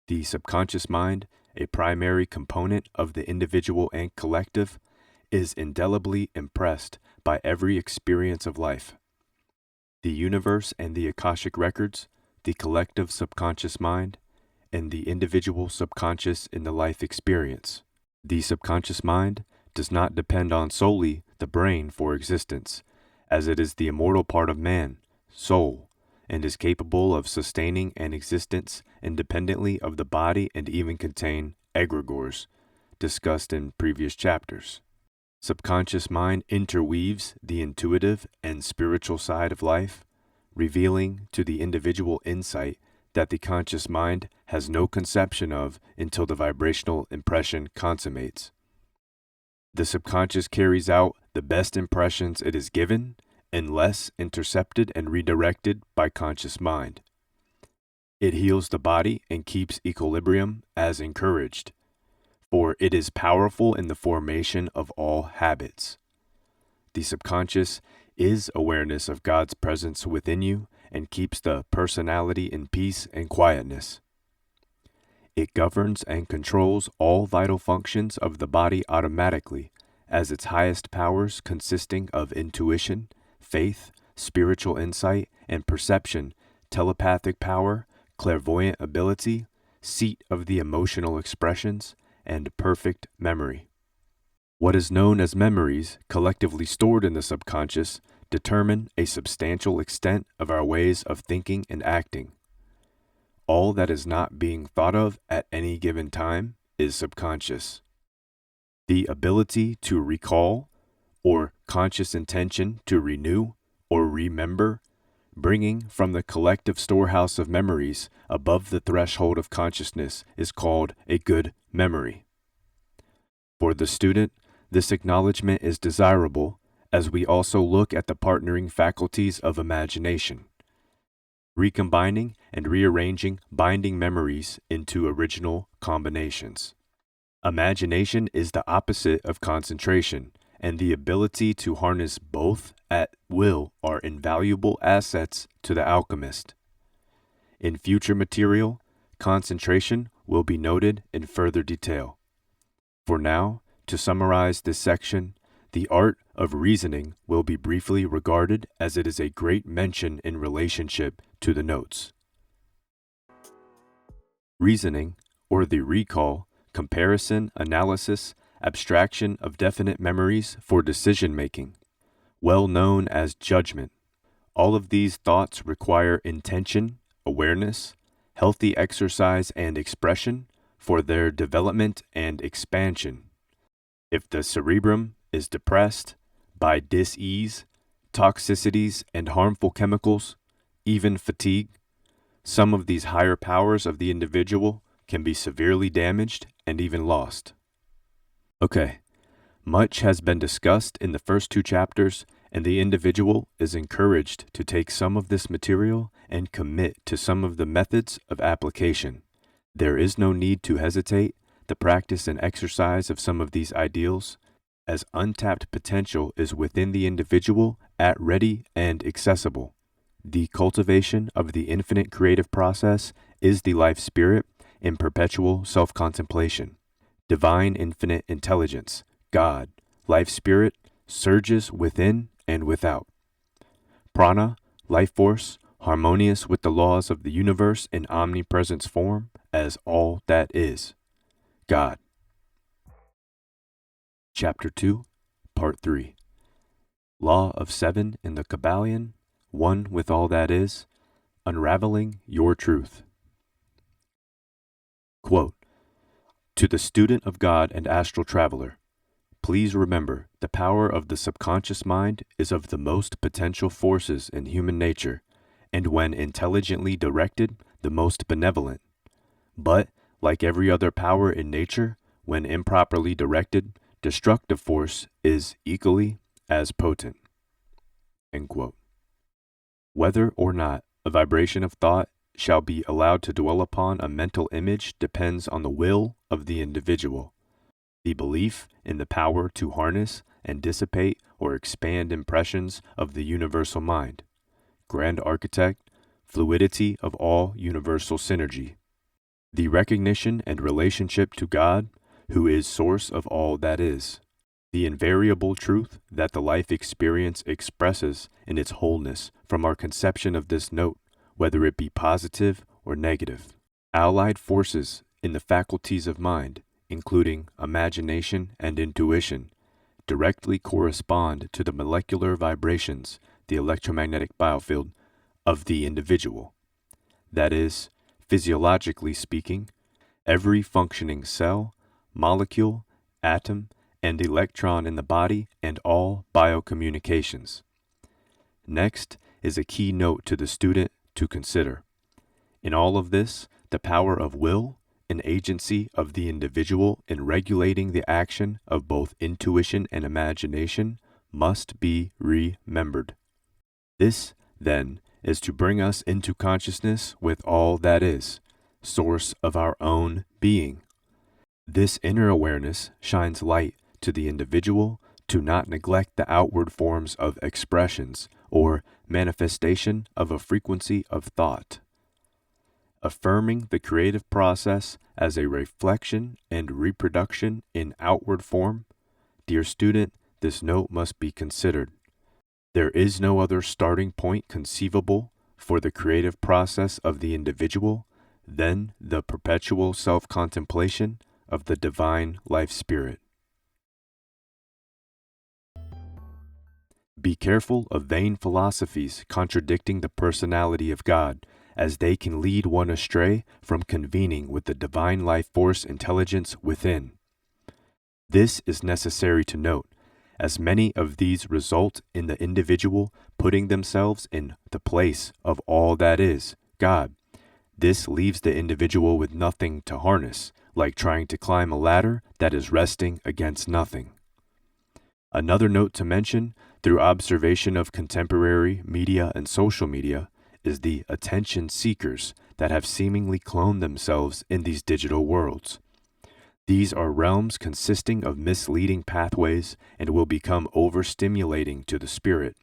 The subconscious mind, a primary component of the individual and collective, is indelibly impressed by every experience of life. The universe and the Akashic records, the collective subconscious mind, and the individual subconscious in the life experience. The subconscious mind does not depend on solely the brain for existence, as it is the immortal part of man, soul, and is capable of sustaining an existence independently of the body and even contain egregores, discussed in previous chapters. Subconscious mind interweaves the intuitive and spiritual side of life, revealing to the individual insight that the conscious mind has no conception of until the vibrational impression consummates. The subconscious carries out the best impressions it is given, unless intercepted and redirected by conscious mind. It heals the body and keeps equilibrium as encouraged, for it is powerful in the formation of all habits. The subconscious is awareness of God's presence within you and keeps the personality in peace and quietness. It governs and controls all vital functions of the body automatically, as its highest powers consisting of intuition, faith, spiritual insight, and perception, telepathic power, clairvoyant ability, seat of the emotional expressions, and perfect memory. What is known as memories, collectively stored in the subconscious, determine a substantial extent of our ways of thinking and acting. All that is not being thought of at any given time is subconscious. The ability to recall, or conscious intention to renew or remember, bringing from the collective storehouse of memories above the threshold of consciousness, is called a good memory. For the student, this acknowledgement is desirable, as we also look at the partnering faculties of imagination, recombining and rearranging binding memories into original combinations. Imagination is the opposite of concentration, and the ability to harness both at will are invaluable assets to the alchemist. In future material, concentration will be noted in further detail. For now, to summarize this section, the art of reasoning will be briefly regarded as it is a great mention in relationship to the notes. Reasoning, or the recall, comparison, analysis, abstraction of definite memories for decision-making, well known as judgment. All of these thoughts require intention, awareness, healthy exercise and expression for their development and expansion. If the cerebrum is depressed by dis-ease, toxicities and harmful chemicals, even fatigue, some of these higher powers of the individual can be severely damaged and even lost. Okay, much has been discussed in the first 2 chapters, and the individual is encouraged to take some of this material and commit to some of the methods of application. There is no need to hesitate. The practice and exercise of some of these ideals, as untapped potential is within the individual at ready and accessible. The cultivation of the infinite creative process is the life spirit in perpetual self-contemplation. Divine infinite intelligence, God, life spirit, surges within and without. Prana, life force, harmonious with the laws of the universe in omnipresence form as all that is. God. Chapter 2, Part 3. Law of 7 in the Kabbalion, one with all that is, unraveling your truth. Quote, to the student of God and astral traveler, please remember the power of the subconscious mind is of the most potential forces in human nature, and when intelligently directed, the most benevolent. But, like every other power in nature, when improperly directed, destructive force is equally as potent. End quote. Whether or not a vibration of thought shall be allowed to dwell upon a mental image depends on the will of the individual. The belief in the power to harness and dissipate or expand impressions of the universal mind, grand architect, fluidity of all universal synergy. The recognition and relationship to God, who is source of all that is. The invariable truth that the life experience expresses in its wholeness from our conception of this note, whether it be positive or negative. Allied forces in the faculties of mind, including imagination and intuition, directly correspond to the molecular vibrations, the electromagnetic biofield, of the individual. That is, physiologically speaking, every functioning cell, molecule, atom, and electron in the body and all biocommunications. Next is a key note to the student to consider. In all of this, the power of will and agency of the individual in regulating the action of both intuition and imagination must be remembered. This, then, is to bring us into consciousness with all that is, source of our own being. This inner awareness shines light to the individual to not neglect the outward forms of expressions or manifestation of a frequency of thought. Affirming the creative process as a reflection and reproduction in outward form, dear student, this note must be considered. There is no other starting point conceivable for the creative process of the individual than the perpetual self-contemplation of the divine life spirit. Be careful of vain philosophies contradicting the personality of God, as they can lead one astray from convening with the divine life force intelligence within. This is necessary to note, as many of these result in the individual putting themselves in the place of all that is, God. This leaves the individual with nothing to harness, like trying to climb a ladder that is resting against nothing. Another note to mention, through observation of contemporary media and social media, is the attention seekers that have seemingly cloned themselves in these digital worlds. These are realms consisting of misleading pathways and will become overstimulating to the spirit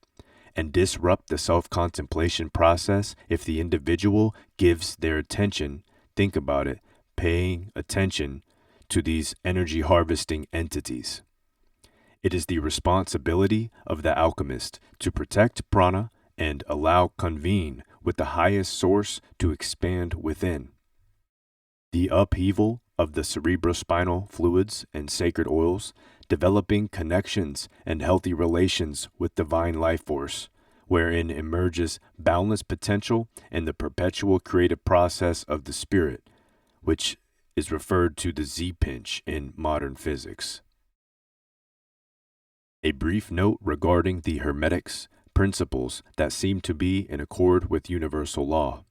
and disrupt the self-contemplation process if the individual gives their attention, think about it, paying attention to these energy harvesting entities. It is the responsibility of the alchemist to protect prana and allow convene with the highest source to expand within. The upheaval of the cerebrospinal fluids and sacred oils, developing connections and healthy relations with divine life force, wherein emerges boundless potential and the perpetual creative process of the spirit, which is referred to the Z-pinch in modern physics. A brief note regarding the Hermetics, principles that seem to be in accord with universal law.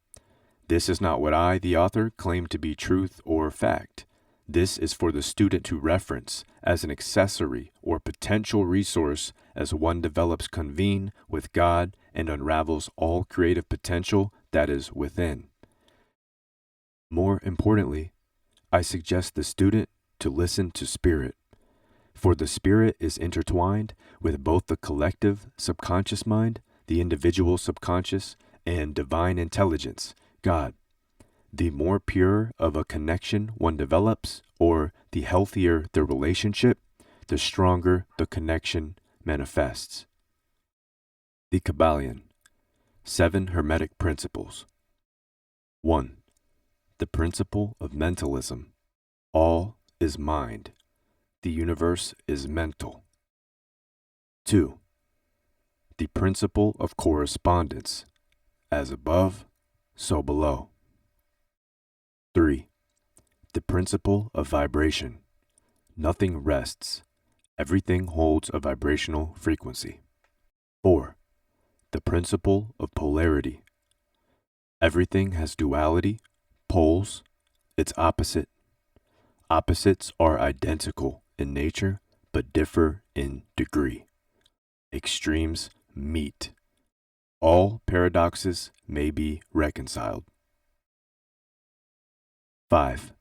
This is not what I, the author, claim to be truth or fact. This is for the student to reference as an accessory or potential resource as one develops convene with God and unravels all creative potential that is within. More importantly, I suggest the student to listen to spirit, for the spirit is intertwined with both the collective subconscious mind, the individual subconscious, and divine intelligence, God. The more pure of a connection one develops, or the healthier the relationship, the stronger the connection manifests. The Kabbalion, 7 Hermetic Principles. 1. The principle of mentalism. All is mind. The universe is mental. 2. The principle of correspondence. As above, so below. 3. The principle of vibration. Nothing rests. Everything holds a vibrational frequency. 4. The principle of polarity. Everything has duality, poles, its opposite. Opposites are identical in nature, but differ in degree. Extremes meet. All paradoxes may be reconciled. 5.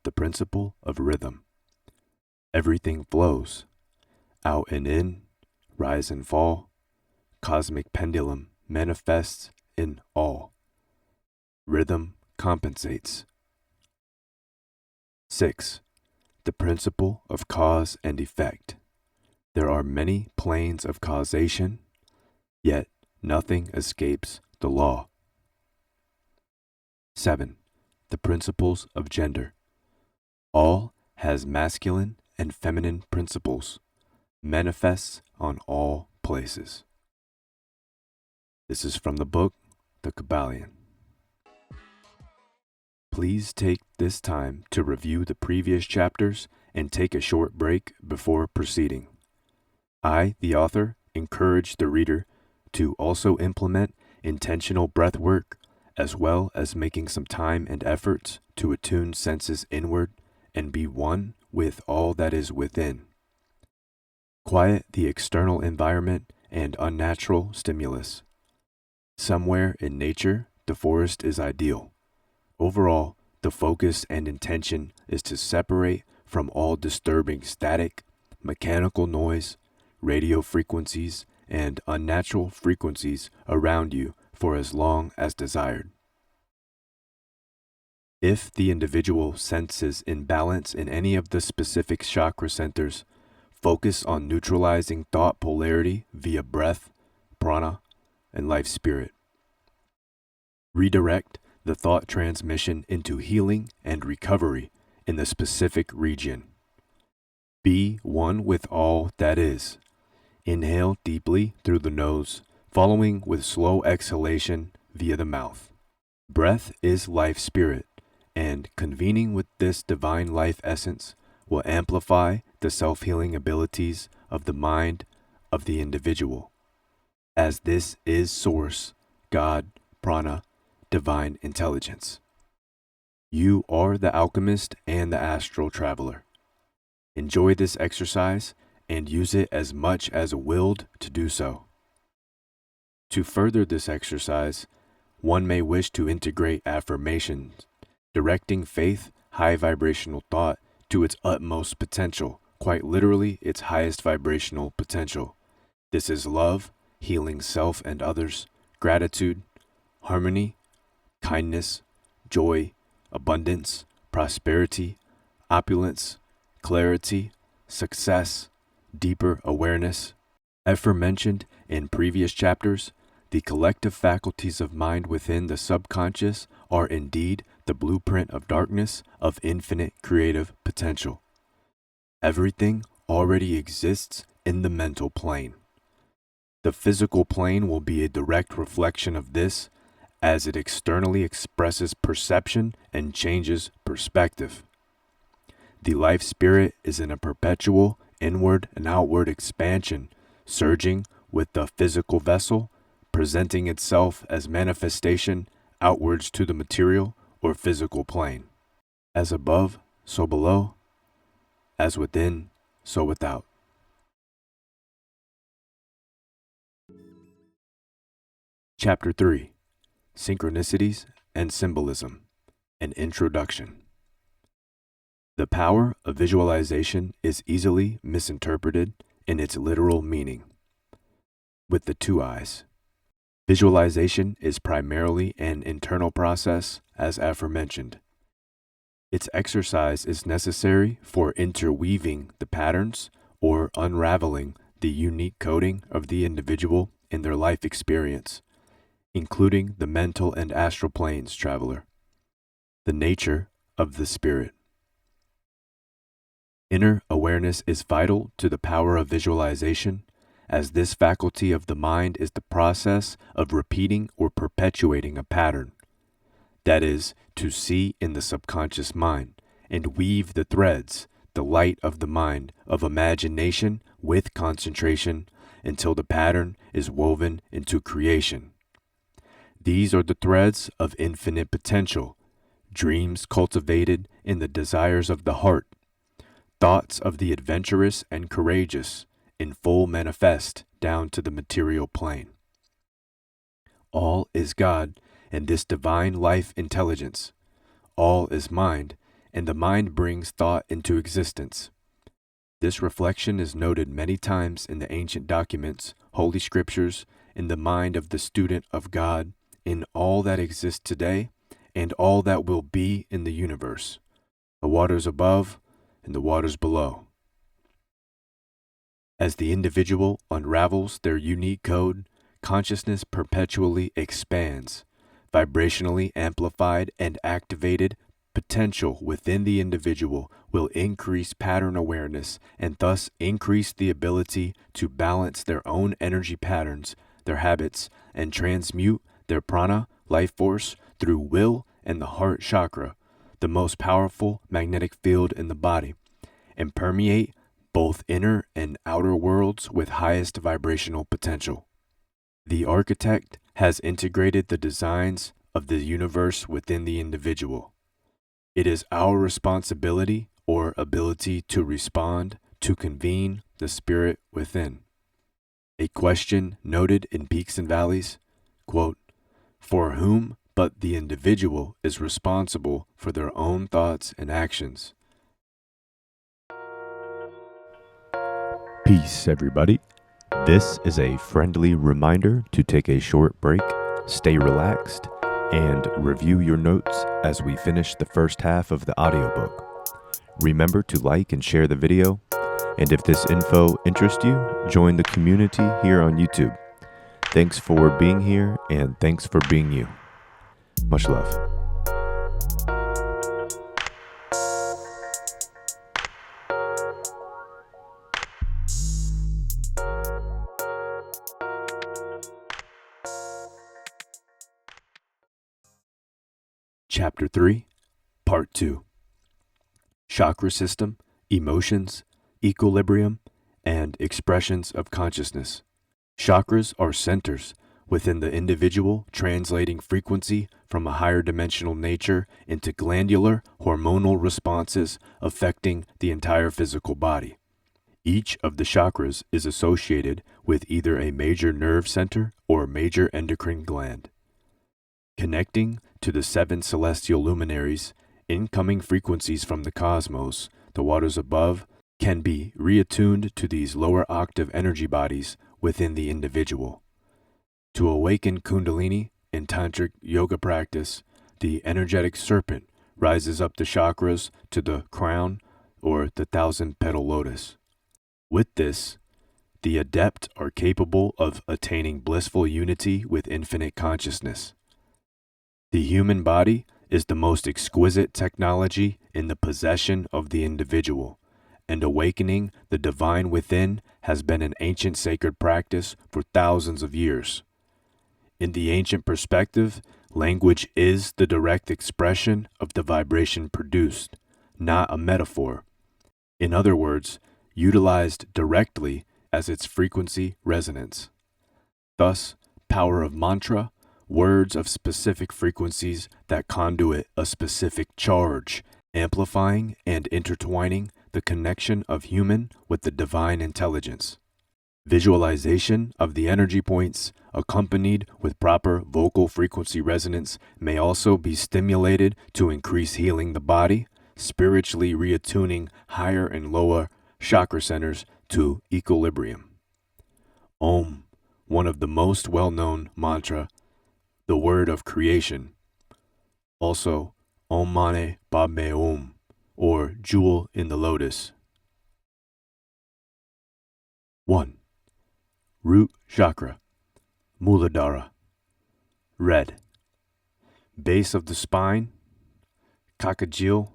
The principle of rhythm. Everything flows. Out and in, rise and fall. Cosmic pendulum manifests in all. Rhythm compensates. 6. The principle of cause and effect. There are many planes of causation, yet nothing escapes the law. 7. The principles of gender. All has masculine and feminine principles, manifests on all places. This is from the book, The Kabbalion. Please take this time to review the previous chapters and take a short break before proceeding. I, the author, encourage the reader to also implement intentional breath work, as well as making some time and efforts to attune senses inward and be one with all that is within. Quiet the external environment and unnatural stimulus. Somewhere in nature, the forest is ideal. Overall, the focus and intention is to separate from all disturbing static, mechanical noise, radio frequencies, and unnatural frequencies around you for as long as desired. If the individual senses imbalance in any of the specific chakra centers, focus on neutralizing thought polarity via breath, prana, and life spirit. Redirect the thought transmission into healing and recovery in the specific region. Be one with all that is. Inhale deeply through the nose, following with slow exhalation via the mouth. Breath is life spirit, and convening with this divine life essence will amplify the self-healing abilities of the mind of the individual, as this is source, God, prana, divine intelligence. You are the alchemist and the astral traveler. Enjoy this exercise and use it as much as willed to do so. To further this exercise, one may wish to integrate affirmations, directing faith, high vibrational thought to its utmost potential, quite literally its highest vibrational potential. This is love, healing self and others, gratitude, harmony, kindness, joy, abundance, prosperity, opulence, clarity, success, deeper awareness. Aforementioned in previous chapters, the collective faculties of mind within the subconscious are indeed the blueprint of darkness of infinite creative potential. Everything already exists in the mental plane. The physical plane will be a direct reflection of this, as it externally expresses perception and changes perspective. The life spirit is in a perpetual inward and outward expansion, surging with the physical vessel, presenting itself as manifestation outwards to the material or physical plane. As above, so below, as within, so without. Chapter 3: Synchronicities and Symbolism. An Introduction. The power of visualization is easily misinterpreted in its literal meaning. With the two eyes. Visualization is primarily an internal process, as aforementioned. Its exercise is necessary for interweaving the patterns or unraveling the unique coding of the individual in their life experience, including the mental and astral planes, traveler. The nature of the spirit. Inner awareness is vital to the power of visualization, as this faculty of the mind is the process of repeating or perpetuating a pattern. That is, to see in the subconscious mind and weave the threads, the light of the mind, of imagination with concentration until the pattern is woven into creation. These are the threads of infinite potential, dreams cultivated in the desires of the heart, thoughts of the adventurous and courageous, in full manifest down to the material plane. All is God and this divine life intelligence. All is mind, and the mind brings thought into existence. This reflection is noted many times in the ancient documents, holy scriptures, in the mind of the student of God, in all that exists today, and all that will be in the universe, the waters above and the waters below. As the individual unravels their unique code, consciousness perpetually expands. Vibrationally amplified and activated potential within the individual will increase pattern awareness and thus increase the ability to balance their own energy patterns, their habits, and transmute their prana, life force, through will and the heart chakra, the most powerful magnetic field in the body, and permeate both inner and outer worlds with highest vibrational potential. The architect has integrated the designs of the universe within the individual. It is our responsibility or ability to respond to convene the spirit within. A question noted in Peaks and Valleys, quote, "For whom but the individual is responsible for their own thoughts and actions?" Peace, everybody. This is a friendly reminder to take a short break, stay relaxed, and review your notes as we finish the first half of the audiobook. Remember to like and share the video, and if this info interests you, join the community here on YouTube. Thanks for being here, and thanks for being you. Much love. Chapter 3, Part 2. Chakra System, Emotions, Equilibrium, and Expressions of Consciousness. Chakras are centers within the individual, translating frequency from a higher dimensional nature into glandular hormonal responses affecting the entire physical body. Each of the chakras is associated with either a major nerve center or major endocrine gland. Connecting to the 7 celestial luminaries, incoming frequencies from the cosmos, the waters above, can be reattuned to these lower octave energy bodies within the individual. To awaken Kundalini in tantric yoga practice, the energetic serpent rises up the chakras to the crown or the 1,000-petal lotus. With this, the adept are capable of attaining blissful unity with infinite consciousness. The human body is the most exquisite technology in the possession of the individual, and awakening the divine within has been an ancient sacred practice for thousands of years. In the ancient perspective, language is the direct expression of the vibration produced, not a metaphor. In other words, utilized directly as its frequency resonance. Thus, power of mantra, words of specific frequencies that conduit a specific charge, amplifying and intertwining the connection of human with the divine intelligence. Visualization of the energy points, accompanied with proper vocal frequency resonance, may also be stimulated to increase healing the body, spiritually reattuning higher and lower chakra centers to equilibrium. Om, one of the most well-known mantra, the word of creation. Also, Om Mane Padme Om, or Jewel in the Lotus. 1. Root chakra, Muladhara, red. Base of the spine, Kakajil,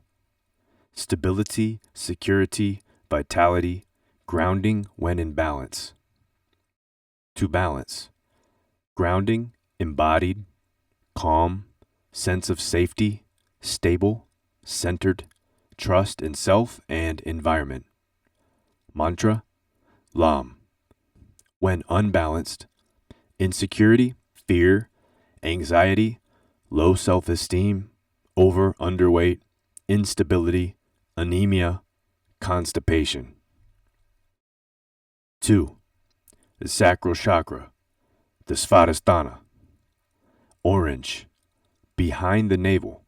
stability, security, vitality, grounding when in balance. To balance, grounding, embodied, calm, sense of safety, stable, centered, trust in self and environment. Mantra, Lam. When unbalanced, insecurity, fear, anxiety, low self-esteem, underweight, instability, anemia, constipation. 2. The sacral chakra, the Svadhisthana, orange, behind the navel.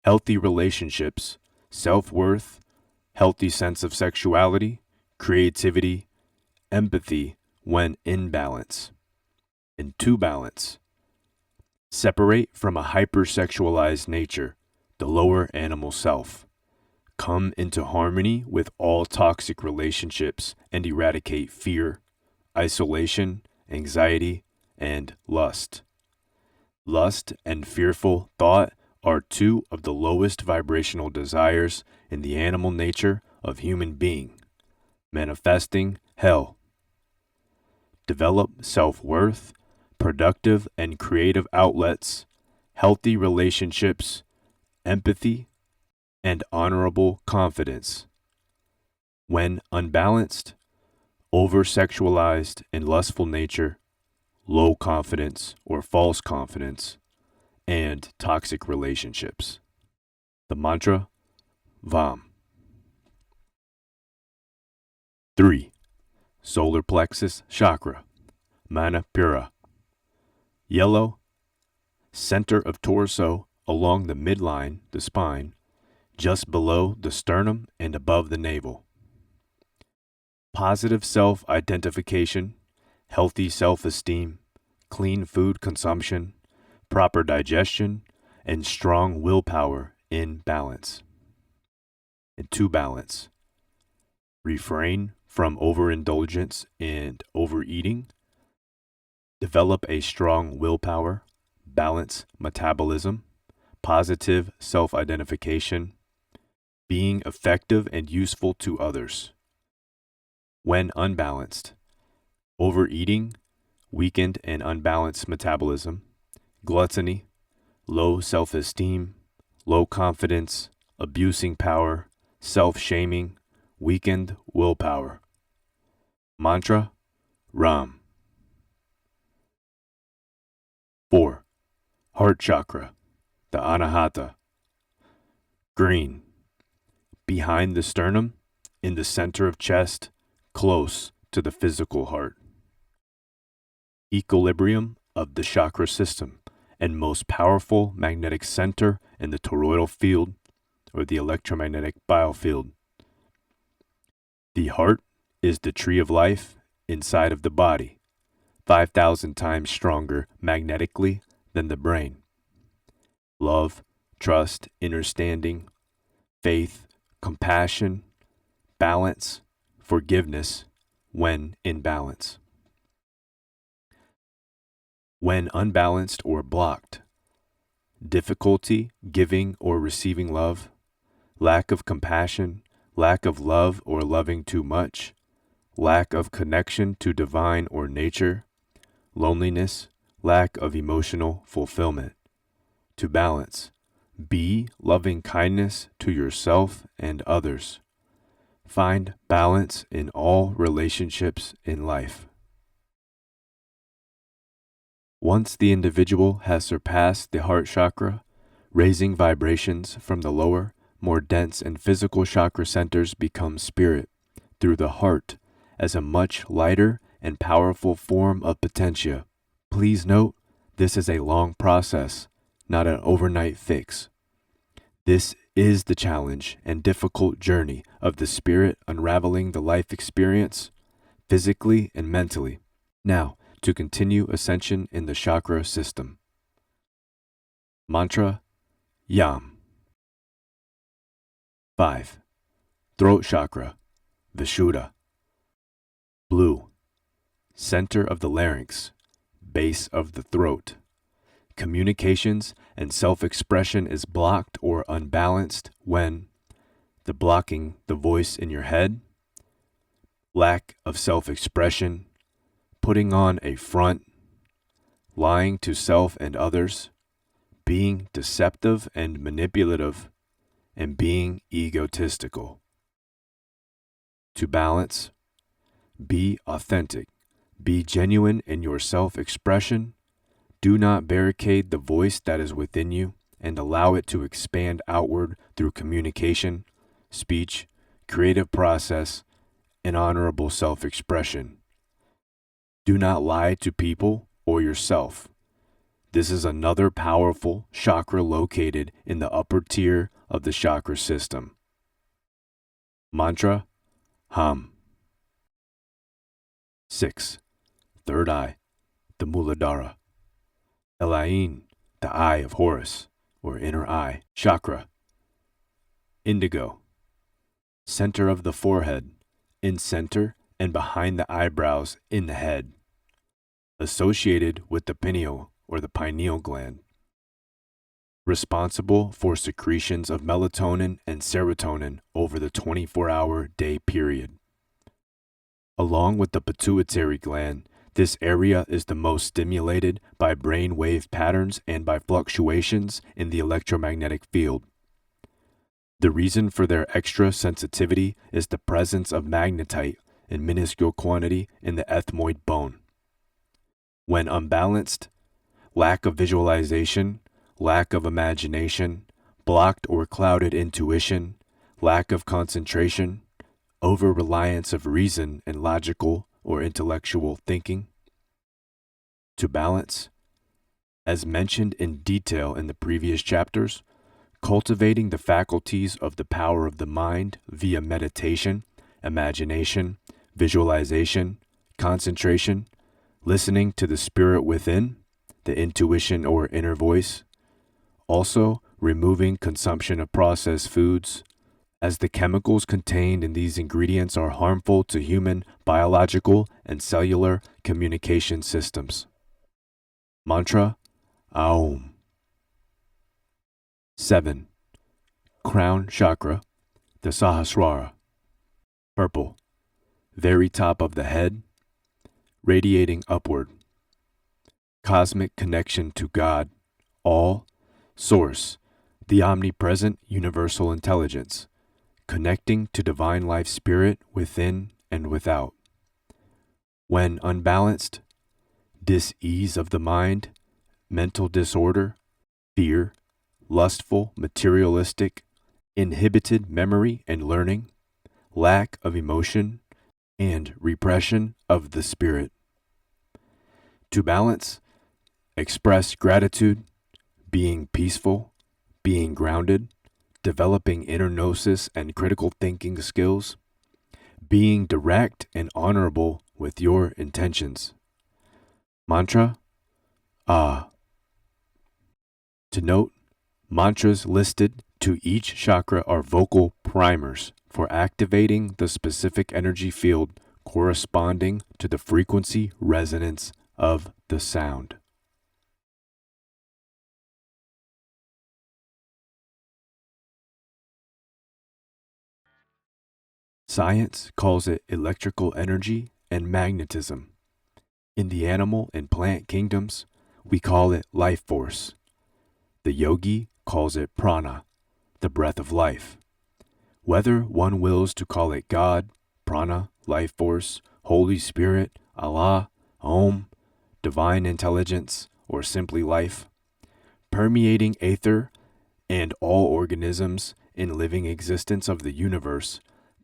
Healthy relationships, self-worth, healthy sense of sexuality, creativity, empathy when in balance. And to balance, separate from a hypersexualized nature, the lower animal self. Come into harmony with all toxic relationships and eradicate fear, isolation, anxiety, and lust. Lust and fearful thought are two of the lowest vibrational desires in the animal nature of human being, manifesting hell. Develop self-worth, productive and creative outlets, healthy relationships, empathy, and honorable confidence. When unbalanced, over-sexualized and lustful nature, low confidence or false confidence, and toxic relationships. The mantra, Vam. 3. Solar plexus chakra, Manipura. Yellow, center of torso along the midline, the spine, just below the sternum and above the navel. Positive self-identification, healthy self-esteem, clean food consumption, proper digestion, and strong willpower in balance. And to balance, refrain from overindulgence and overeating, develop a strong willpower, balance metabolism, positive self-identification, being effective and useful to others. When unbalanced, overeating, weakened and unbalanced metabolism, gluttony, low self-esteem, low confidence, abusing power, self-shaming, weakened willpower. Mantra, Ram. 4. Heart chakra, the Anahata. Green, behind the sternum, in the center of chest, close to the physical heart. Equilibrium of the chakra system and most powerful magnetic center in the toroidal field or the electromagnetic biofield. The heart is the tree of life inside of the body, 5,000 times stronger magnetically than the brain. Love, trust, understanding, faith, compassion, balance, forgiveness when in balance. When unbalanced or blocked, difficulty giving or receiving love, lack of compassion, lack of love or loving too much, lack of connection to divine or nature, loneliness, lack of emotional fulfillment. To balance, be loving kindness to yourself and others. Find balance in all relationships in life. Once the individual has surpassed the heart chakra, raising vibrations from the lower, more dense and physical chakra centers become spirit through the heart as a much lighter and powerful form of potentia. Please note, this is a long process, not an overnight fix. This is the challenge and difficult journey of the spirit unraveling the life experience, physically and mentally. Now, to continue ascension in the chakra system. Mantra, Yam. 5. Throat chakra, Vishuddha. Blue. Center of the larynx, base of the throat. Communications and self-expression is blocked or unbalanced when the blocking the voice in your head, lack of self-expression, putting on a front, lying to self and others, being deceptive and manipulative, and being egotistical. To balance, be authentic, be genuine in your self-expression. Do not barricade the voice that is within you and allow it to expand outward through communication, speech, creative process, and honorable self-expression. Do not lie to people or yourself. This is another powerful chakra located in the upper tier of the chakra system. Mantra, Ham. 6. Third eye, the Muladhara. Elaine, the eye of Horus, or inner eye, chakra. Indigo. Center of the forehead, in center and behind the eyebrows in the head. Associated with the pineal or the pineal gland. Responsible for secretions of melatonin and serotonin over the 24-hour day period. Along with the pituitary gland, this area is the most stimulated by brain wave patterns and by fluctuations in the electromagnetic field. The reason for their extra sensitivity is the presence of magnetite in minuscule quantity in the ethmoid bone. When unbalanced, lack of visualization, lack of imagination, blocked or clouded intuition, lack of concentration, over-reliance of reason and logical or intellectual thinking. To balance, as mentioned in detail in the previous chapters, cultivating the faculties of the power of the mind via meditation, imagination, visualization, concentration, listening to the spirit within, the intuition or inner voice. Also, removing consumption of processed foods, as the chemicals contained in these ingredients are harmful to human biological and cellular communication systems. Mantra, Aum. 7. Crown chakra, the Sahasrara. Purple. Very top of the head, radiating upward. Cosmic connection to God, all, Source, the omnipresent universal intelligence, connecting to divine life spirit within and without. When unbalanced, dis-ease of the mind, mental disorder, fear, lustful, materialistic, inhibited memory and learning, lack of emotion, and repression of the spirit. To balance, express gratitude, being peaceful, being grounded, developing inner gnosis and critical thinking skills, being direct and honorable with your intentions. Mantra, Ah. To note, mantras listed to each chakra are vocal primers for activating the specific energy field corresponding to the frequency resonance of the sound. Science calls it electrical energy and magnetism. In the animal and plant kingdoms, we call it life force. The yogi calls it prana, the breath of life. Whether one wills to call it God, prana, life force, Holy Spirit, Allah, Om, divine intelligence, or simply life, permeating aether and all organisms in living existence of the universe.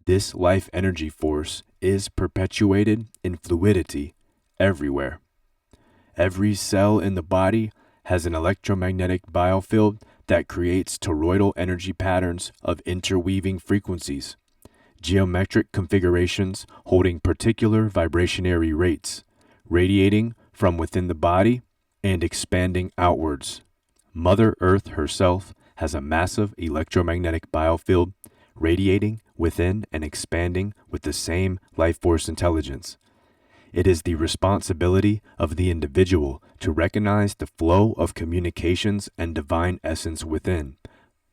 This life energy force is perpetuated in fluidity everywhere. Every cell in the body has an electromagnetic biofield that creates toroidal energy patterns of interweaving frequencies, geometric configurations holding particular vibrationary rates, radiating from within the body and expanding outwards. Mother Earth herself has a massive electromagnetic biofield radiating within and expanding with the same life force intelligence. It is the responsibility of the individual to recognize the flow of communications and divine essence within,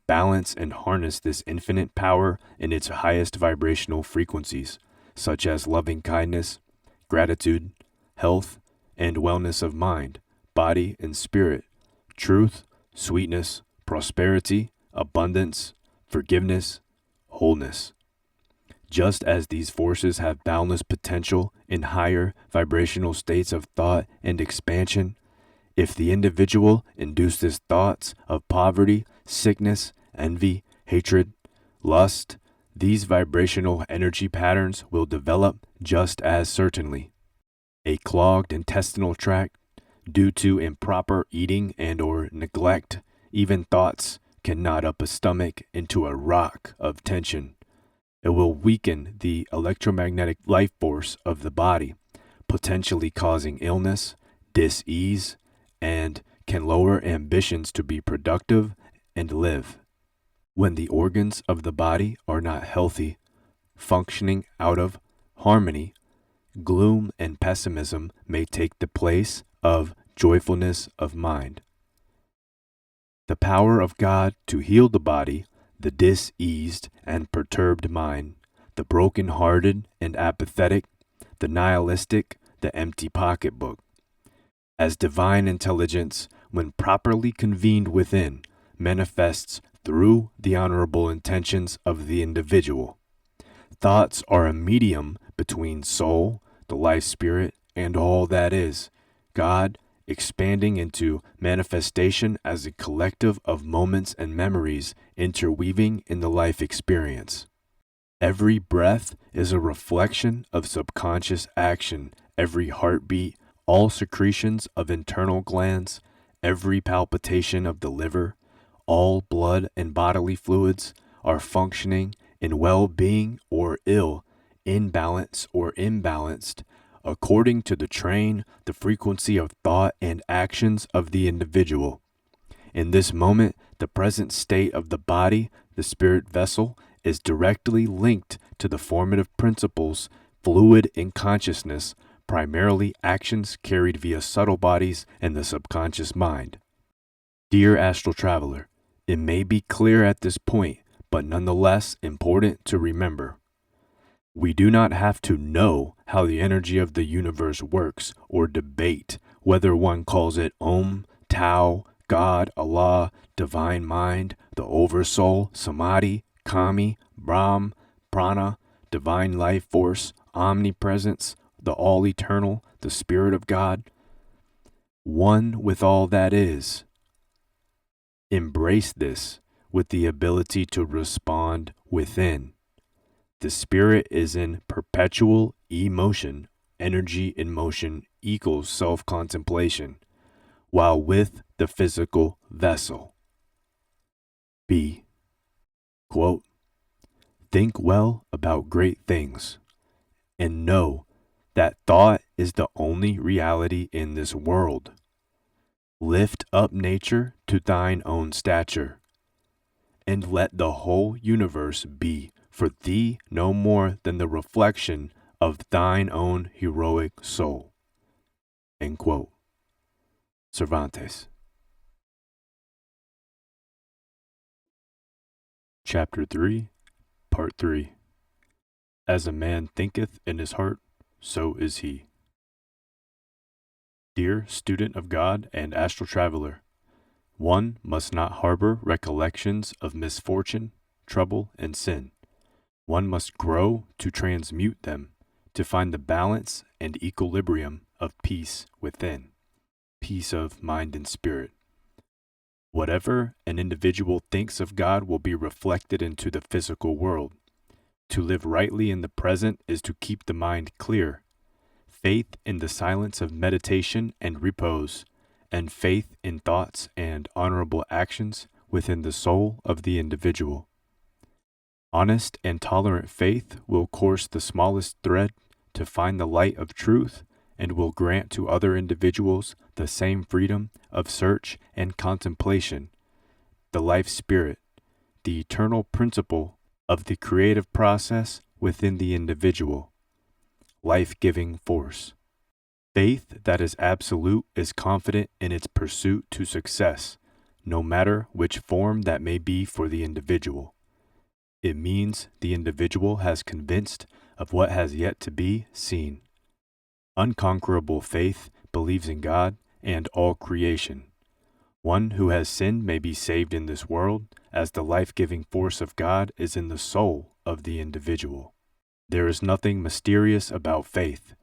balance and harness this infinite power in its highest vibrational frequencies, such as loving kindness, gratitude, health, and wellness of mind, body, and spirit, truth, sweetness, prosperity, abundance, forgiveness, wholeness. Just as these forces have boundless potential in higher vibrational states of thought and expansion, if the individual induces thoughts of poverty, sickness, envy, hatred, lust, these vibrational energy patterns will develop just as certainly. A clogged intestinal tract, due to improper eating and or neglect, even thoughts can knot up a stomach into a rock of tension. It will weaken the electromagnetic life force of the body, potentially causing illness, dis-ease, and can lower ambitions to be productive and live. When the organs of the body are not healthy, functioning out of harmony, gloom and pessimism may take the place of joyfulness of mind. The power of God to heal the body, the diseased and perturbed mind, the broken-hearted and apathetic, the nihilistic, the empty pocketbook. As divine intelligence, when properly convened within, manifests through the honorable intentions of the individual. Thoughts are a medium between soul, the life spirit, and all that is, God, expanding into manifestation as a collective of moments and memories interweaving in the life experience. Every breath is a reflection of subconscious action, every heartbeat, all secretions of internal glands, every palpitation of the liver, all blood and bodily fluids are functioning in well-being or ill, in balance or imbalanced, according to the train, the frequency of thought and actions of the individual. In this moment, the present state of the body, the spirit vessel, is directly linked to the formative principles, fluid in consciousness, primarily actions carried via subtle bodies and the subconscious mind. Dear astral traveler, it may be clear at this point, but nonetheless important to remember. We do not have to know how the energy of the universe works or debate whether one calls it Om, Tao, God, Allah, Divine Mind, the Oversoul, Samadhi, Kami, Brahm, Prana, Divine Life Force, Omnipresence, the All Eternal, the Spirit of God, one with all that is. Embrace this with the ability to respond within. The spirit is in perpetual emotion, energy in motion equals self-contemplation, while with the physical vessel. B. Quote, think well about great things, and know that thought is the only reality in this world. Lift up nature to thine own stature, and let the whole universe be for thee no more than the reflection of thine own heroic soul. End quote. Cervantes. Chapter 3, Part 3. As a man thinketh in his heart, so is he. Dear student of God and astral traveler, one must not harbor recollections of misfortune, trouble, and sin. One must grow to transmute them, to find the balance and equilibrium of peace within. peace of mind and spirit. Whatever an individual thinks of God will be reflected into the physical world. To live rightly in the present is to keep the mind clear. Faith in the silence of meditation and repose, and faith in thoughts and honorable actions within the soul of the individual. Honest and tolerant faith will course the smallest thread to find the light of truth and will grant to other individuals the same freedom of search and contemplation, the life spirit, the eternal principle of the creative process within the individual, life-giving force. Faith that is absolute is confident in its pursuit to success, no matter which form that may be for the individual. It means the individual has convinced of what has yet to be seen. Unconquerable faith believes in God and all creation. One who has sinned may be saved in this world, as the life-giving force of God is in the soul of the individual. There is nothing mysterious about faith.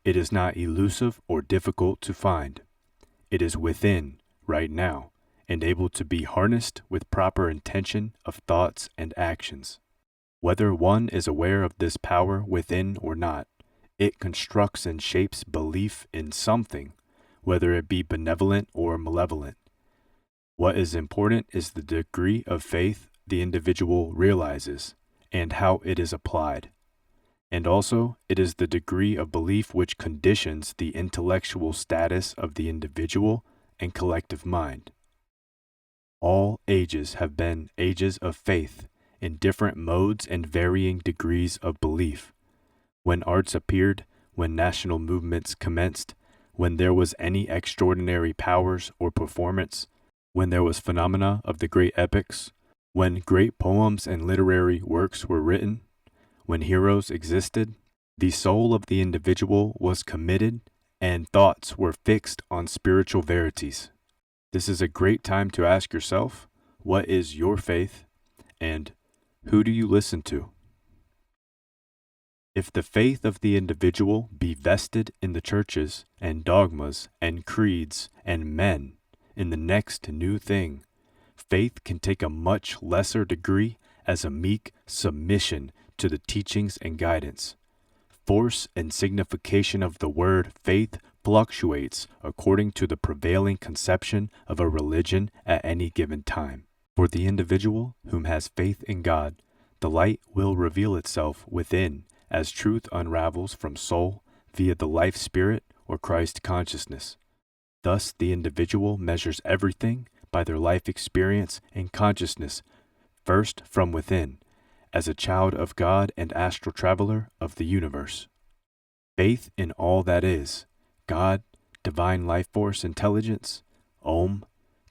It is not elusive or difficult to find. It is within, right now, and able to be harnessed with proper intention of thoughts and actions. Whether one is aware of this power within or not, it constructs and shapes belief in something, whether it be benevolent or malevolent. What is important is the degree of faith the individual realizes and how it is applied. And also, it is the degree of belief which conditions the intellectual status of the individual and collective mind. All ages have been ages of faith in different modes and varying degrees of belief. When arts appeared, when national movements commenced, when there was any extraordinary powers or performance, when there was phenomena of the great epics, when great poems and literary works were written, when heroes existed, the soul of the individual was committed and thoughts were fixed on spiritual verities. This is a great time to ask yourself, what is your faith, and who do you listen to? If the faith of the individual be vested in the churches and dogmas and creeds and men in the next new thing, faith can take a much lesser degree as a meek submission to the teachings and guidance. Force and signification of the word faith fluctuates according to the prevailing conception of a religion at any given time. For the individual whom has faith in God, the light will reveal itself within as truth unravels from soul via the life spirit or Christ consciousness. Thus the individual measures everything by their life experience and consciousness, first from within, as a child of God and astral traveler of the universe. Faith in all that is, God, divine life force intelligence, Om,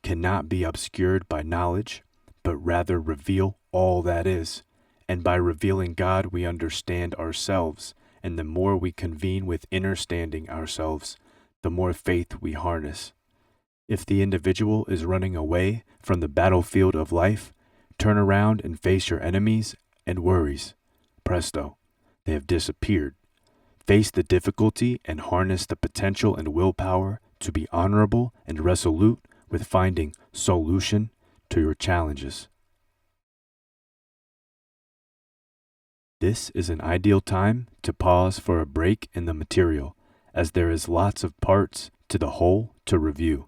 cannot be obscured by knowledge, but rather reveal all that is. And by revealing God we understand ourselves, and the more we convene with understanding ourselves, the more faith we harness. If the individual is running away from the battlefield of life, turn around and face your enemies and worries. Presto, they have disappeared. Face the difficulty and harness the potential and willpower to be honorable and resolute with finding solution to your challenges. This is an ideal time to pause for a break in the material, as there is lots of parts to the whole to review.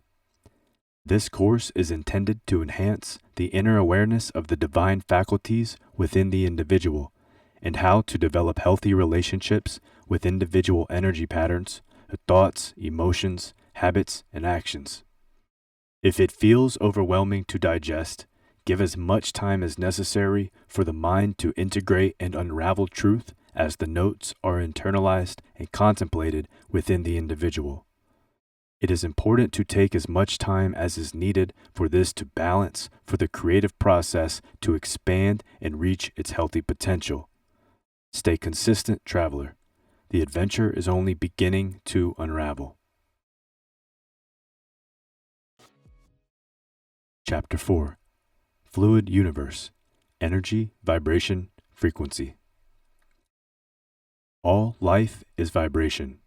This course is intended to enhance the inner awareness of the divine faculties within the individual, and how to develop healthy relationships with individual energy patterns, thoughts, emotions, habits, and actions. If it feels overwhelming to digest, give as much time as necessary for the mind to integrate and unravel truth as the notes are internalized and contemplated within the individual. It is important to take as much time as is needed for this to balance, for the creative process to expand and reach its healthy potential. Stay consistent, traveler. The adventure is only beginning to unravel. Chapter 4. Fluid Universe. Energy, Vibration, Frequency. All life is vibration.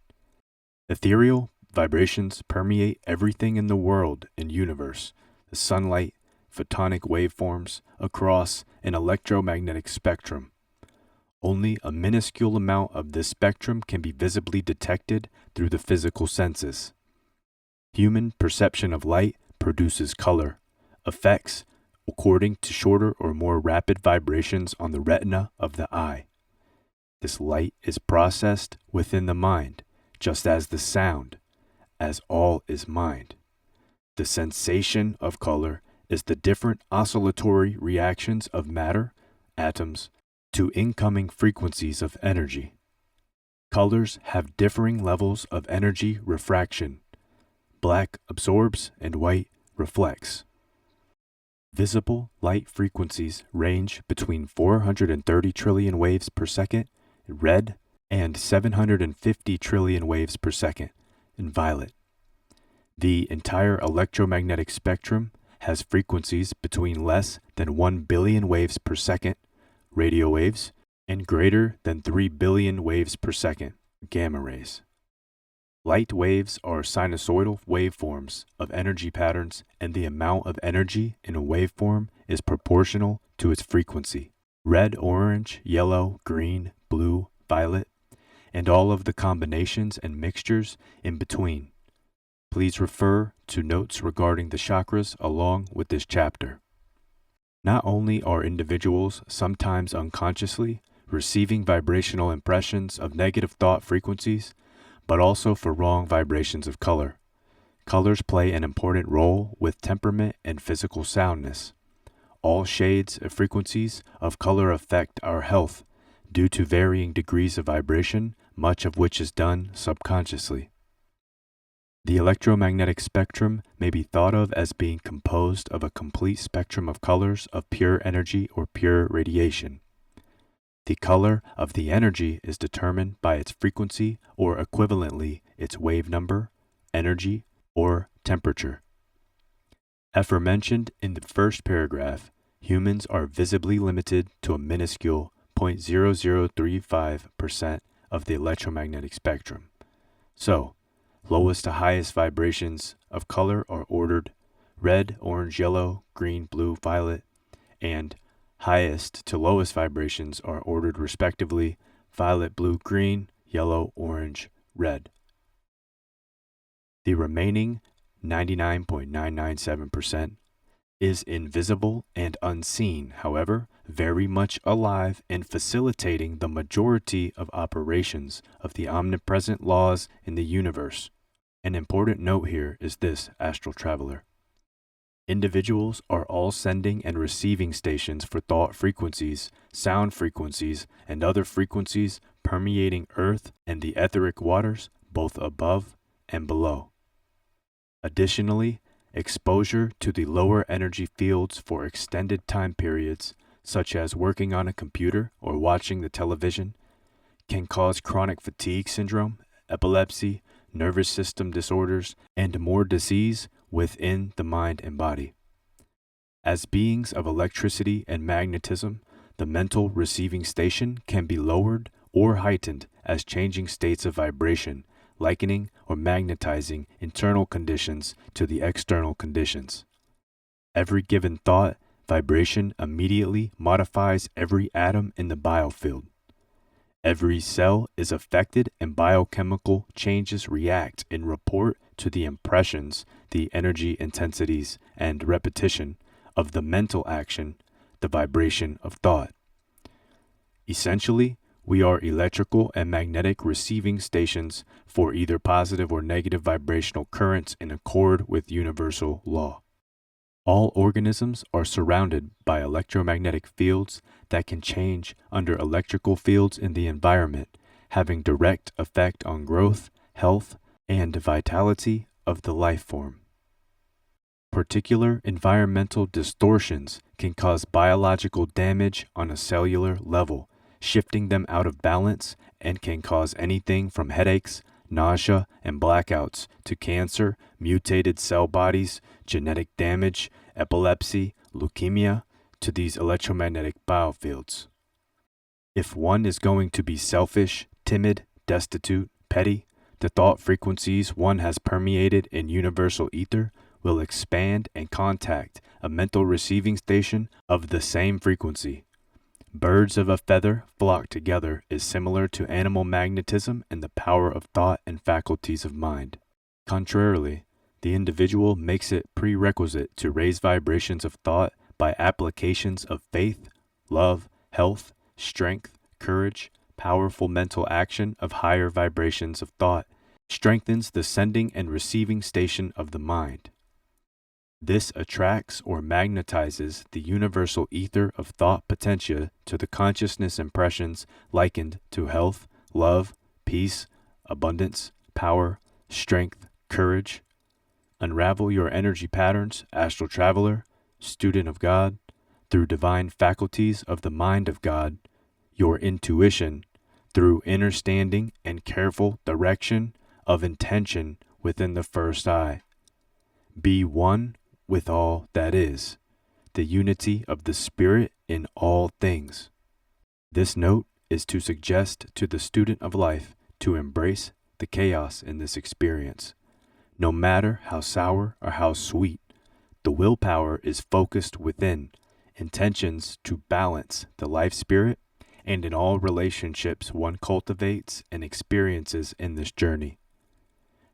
Ethereal Vibrations permeate everything in the world and universe, the sunlight, photonic waveforms across an electromagnetic spectrum. Only a minuscule amount of this spectrum can be visibly detected through the physical senses. Human perception of light produces color, effects according to shorter or more rapid vibrations on the retina of the eye. This light is processed within the mind, just as the sound, as all is mind. The sensation of color is the different oscillatory reactions of matter, atoms, to incoming frequencies of energy. Colors have differing levels of energy refraction. Black absorbs and white reflects. Visible light frequencies range between 430 trillion waves per second in red and 750 trillion waves per second in violet. The entire electromagnetic spectrum has frequencies between less than 1 billion waves per second, radio waves, and greater than 3 billion waves per second, gamma rays. Light waves are sinusoidal waveforms of energy patterns, and the amount of energy in a waveform is proportional to its frequency. Red, orange, yellow, green, blue, violet, and all of the combinations and mixtures in between. Please refer to notes regarding the chakras along with this chapter. Not only are individuals sometimes unconsciously receiving vibrational impressions of negative thought frequencies, but also for wrong vibrations of color. Colors play an important role with temperament and physical soundness. All shades of frequencies of color affect our health due to varying degrees of vibration, much of which is done subconsciously. The electromagnetic spectrum may be thought of as being composed of a complete spectrum of colors of pure energy or pure radiation. The color of the energy is determined by its frequency or equivalently its wave number, energy, or temperature. Aforementioned in the first paragraph, humans are visibly limited to a minuscule 0.0035% of the electromagnetic spectrum. So, lowest to highest vibrations of color are ordered red, orange, yellow, green, blue, violet, and highest to lowest vibrations are ordered respectively violet, blue, green, yellow, orange, red. The remaining 99.997% is invisible and unseen, however, very much alive and facilitating the majority of operations of the omnipresent laws in the universe. An important note here is this, astral traveler. Individuals are all sending and receiving stations for thought frequencies, sound frequencies, and other frequencies permeating Earth and the etheric waters, both above and below. Additionally, exposure to the lower energy fields for extended time periods, such as working on a computer or watching the television, can cause chronic fatigue syndrome, epilepsy, nervous system disorders, and more disease within the mind and body. As beings of electricity and magnetism, the mental receiving station can be lowered or heightened as changing states of vibration, likening or magnetizing internal conditions to the external conditions. Every given thought, vibration immediately modifies every atom in the biofield. Every cell is affected and biochemical changes react in report to the impressions, the energy intensities, and repetition of the mental action, the vibration of thought. Essentially, we are electrical and magnetic receiving stations for either positive or negative vibrational currents in accord with universal law. All organisms are surrounded by electromagnetic fields that can change under electrical fields in the environment, having direct effect on growth, health, and vitality of the life form. Particular environmental distortions can cause biological damage on a cellular level, shifting them out of balance, and can cause anything from headaches, nausea, and blackouts to cancer, mutated cell bodies, genetic damage, epilepsy, leukemia, to these electromagnetic biofields. If one is going to be selfish, timid, destitute, petty, the thought frequencies one has permeated in universal ether will expand and contact a mental receiving station of the same frequency. Birds of a feather flock together is similar to animal magnetism and the power of thought and faculties of mind. Contrarily, the individual makes it prerequisite to raise vibrations of thought by applications of faith, love, health, strength, courage, powerful mental action of higher vibrations of thought, strengthens the sending and receiving station of the mind. This attracts or magnetizes the universal ether of thought potentia to the consciousness impressions likened to health, love, peace, abundance, power, strength, courage. Unravel your energy patterns, astral traveler, student of God, through divine faculties of the mind of God, your intuition, through understanding and careful direction of intention within the first eye. Be one with all that is, the unity of the Spirit in all things. This note is to suggest to the student of life to embrace the chaos in this experience. No matter how sour or how sweet, the willpower is focused within, intentions to balance the life spirit, and in all relationships one cultivates and experiences in this journey.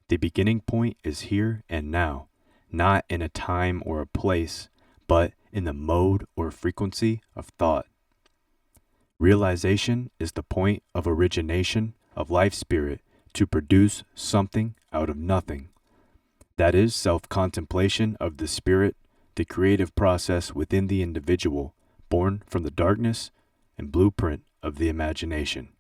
The beginning point is here and now, not in a time or a place, but in the mode or frequency of thought. Realization is the point of origination of life spirit to produce something out of nothing. That is self-contemplation of the spirit, the creative process within the individual, born from the darkness and blueprint of the imagination.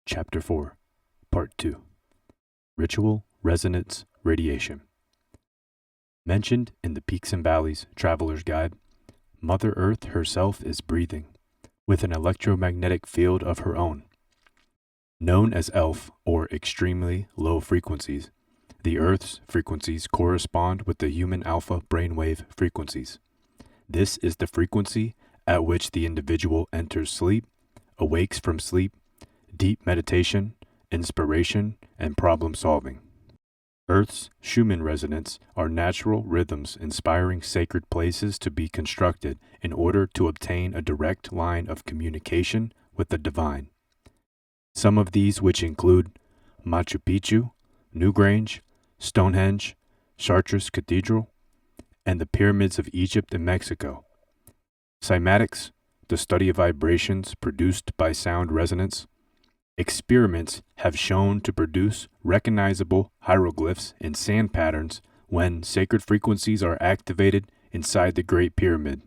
Chapter 4, Part 2. Ritual, Resonance, Radiation. Mentioned in the Peaks and Valleys Traveler's Guide, Mother Earth herself is breathing, with an electromagnetic field of her own. Known as ELF, or extremely low frequencies, the Earth's frequencies correspond with the human alpha brainwave frequencies. This is the frequency at which the individual enters sleep, awakes from sleep, deep meditation, inspiration, and problem solving. Earth's Schumann resonance are natural rhythms inspiring sacred places to be constructed in order to obtain a direct line of communication with the divine. Some of these, which include Machu Picchu, Newgrange, Stonehenge, Chartres Cathedral, and the pyramids of Egypt and Mexico. Cymatics, the study of vibrations produced by sound resonance. Experiments have shown to produce recognizable hieroglyphs in sand patterns when sacred frequencies are activated inside the Great Pyramid.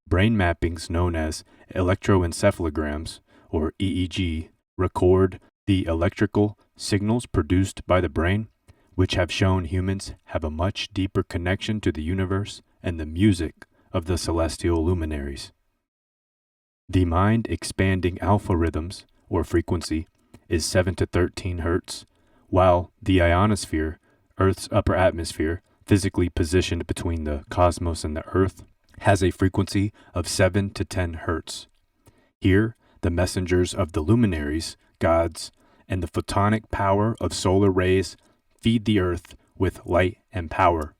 Brain mappings known as electroencephalograms, or EEG, record the electrical signals produced by the brain, which have shown humans have a much deeper connection to the universe and the music of the celestial luminaries. The mind-expanding alpha rhythms, or frequency, is 7 to 13 Hz, while the ionosphere, Earth's upper atmosphere, physically positioned between the cosmos and the Earth, has a frequency of 7 to 10 Hz. Here, the messengers of the luminaries, gods, and the photonic power of solar rays feed the Earth with light and power.